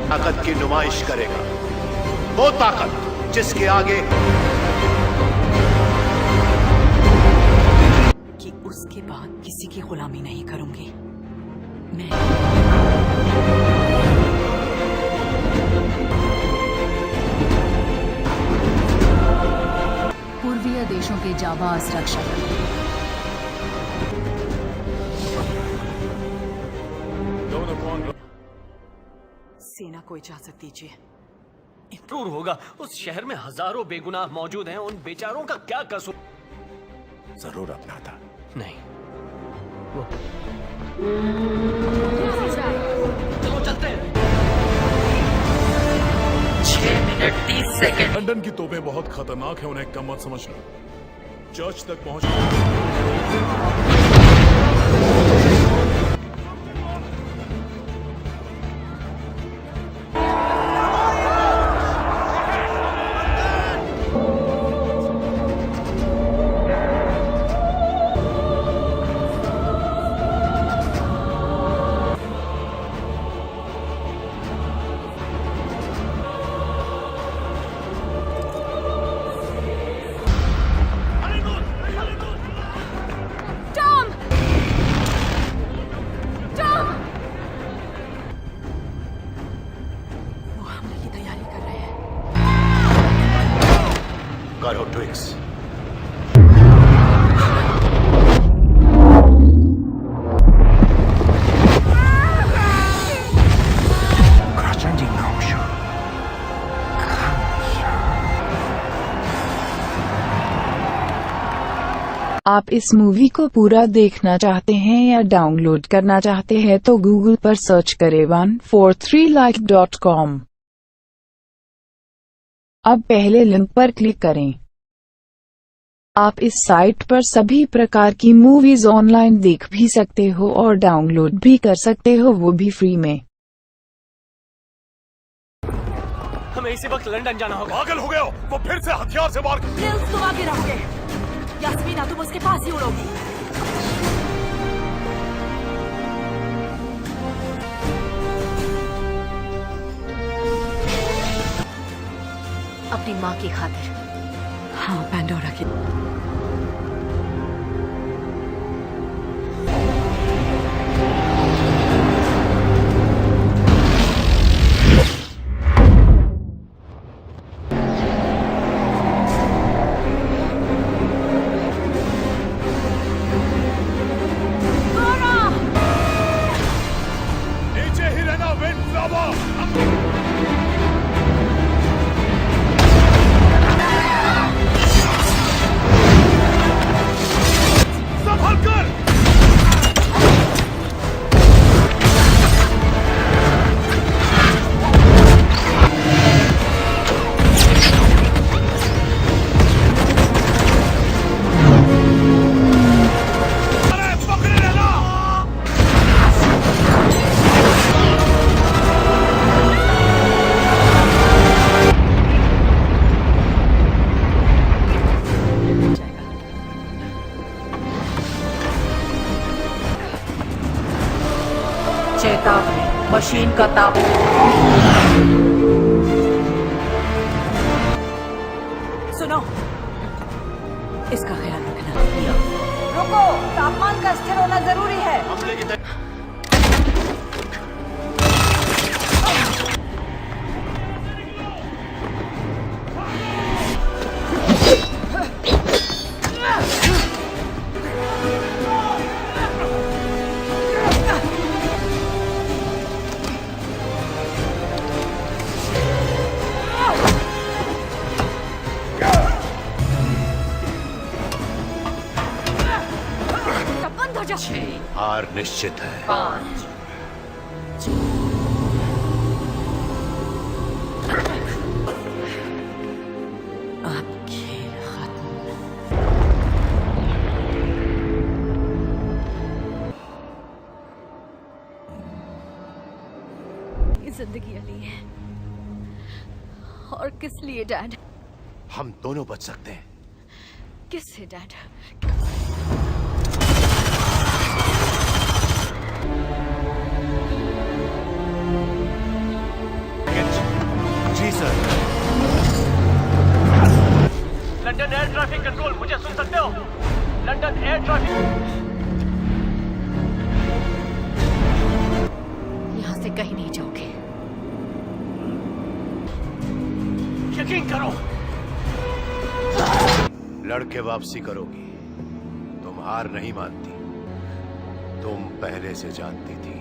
ताकत की नुमाइश करेगा, वो ताकत जिसके आगे कि उसके बाद किसी की गुलामी नहीं करूंगी मैं। पूर्वीय देशों के जाबाज रक्षक सेना को इजाजत दीजिए। जरूर होगा, उस शहर में हजारों बेगुनाह मौजूद हैं, उन बेचारों का क्या कसूर? जरूर अपना था। नहीं वो चलो चलते हैं। 6 मिनट 30 सेकंड। लंदन की तोपें बहुत खतरनाक है, उन्हें कम मत समझना। चर्च तक पहुंच मैट्रिक्स। आप इस मूवी को पूरा देखना चाहते हैं या डाउनलोड करना चाहते हैं तो गूगल पर सर्च करें 143like.com। अब पहले लिंक पर क्लिक करें। आप इस साइट पर सभी प्रकार की मूवीज ऑनलाइन देख भी सकते हो और डाउनलोड भी कर सकते हो, वो भी फ्री में। हमें इसी वक्त लंदन जाना होगा। पागल हो गए हो? वो फिर से हथियार से मार। तुम आगे रहोगे, यास्मीना तुम उसके पास ही उड़ोगी। अपनी माँ की खातिर। हाँ, पैंडोरा की। नीचे ही रहना विंडफ्लावर। संभल कर। अरे पकड़े रहना। चेतावनी, मशीन का ताप। सुनो, इसका ख्याल रखना। रुको, तापमान का स्थिर होना जरूरी है। हमले की बंद हो जा। हार निश्चित है। 5 अब खेल खत्म। ये जिंदगी अली है, और किस लिए डैड? हम दोनों बच सकते हैं। किससे डैड? जी sir. London air traffic control, मुझे सुन सकते हो? London air traffic. यहाँ से कहीं नहीं जाओगे। यकीन करो, लड़के वापसी करोगी। तुम हार नहीं मानती, तुम पहले से जानती थी।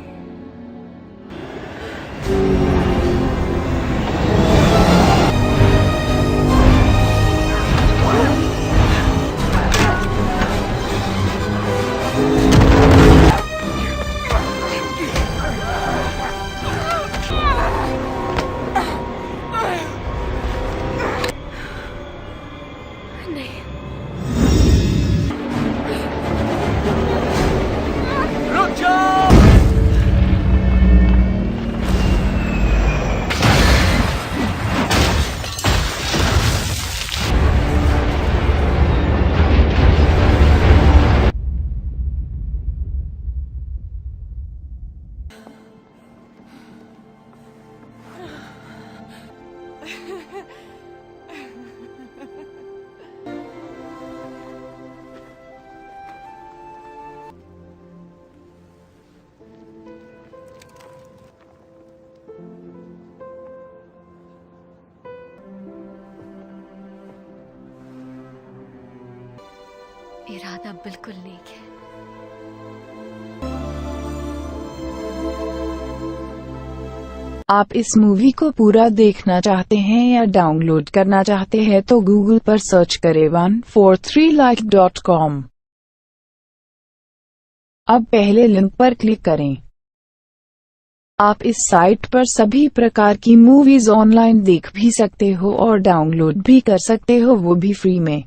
रुक जाओ। इरादा बिल्कुल नेक है। आप इस मूवी को पूरा देखना चाहते हैं या डाउनलोड करना चाहते हैं तो गूगल पर सर्च करें 143like.com। अब पहले लिंक पर क्लिक करें। आप इस साइट पर सभी प्रकार की मूवीज ऑनलाइन देख भी सकते हो और डाउनलोड भी कर सकते हो, वो भी फ्री में।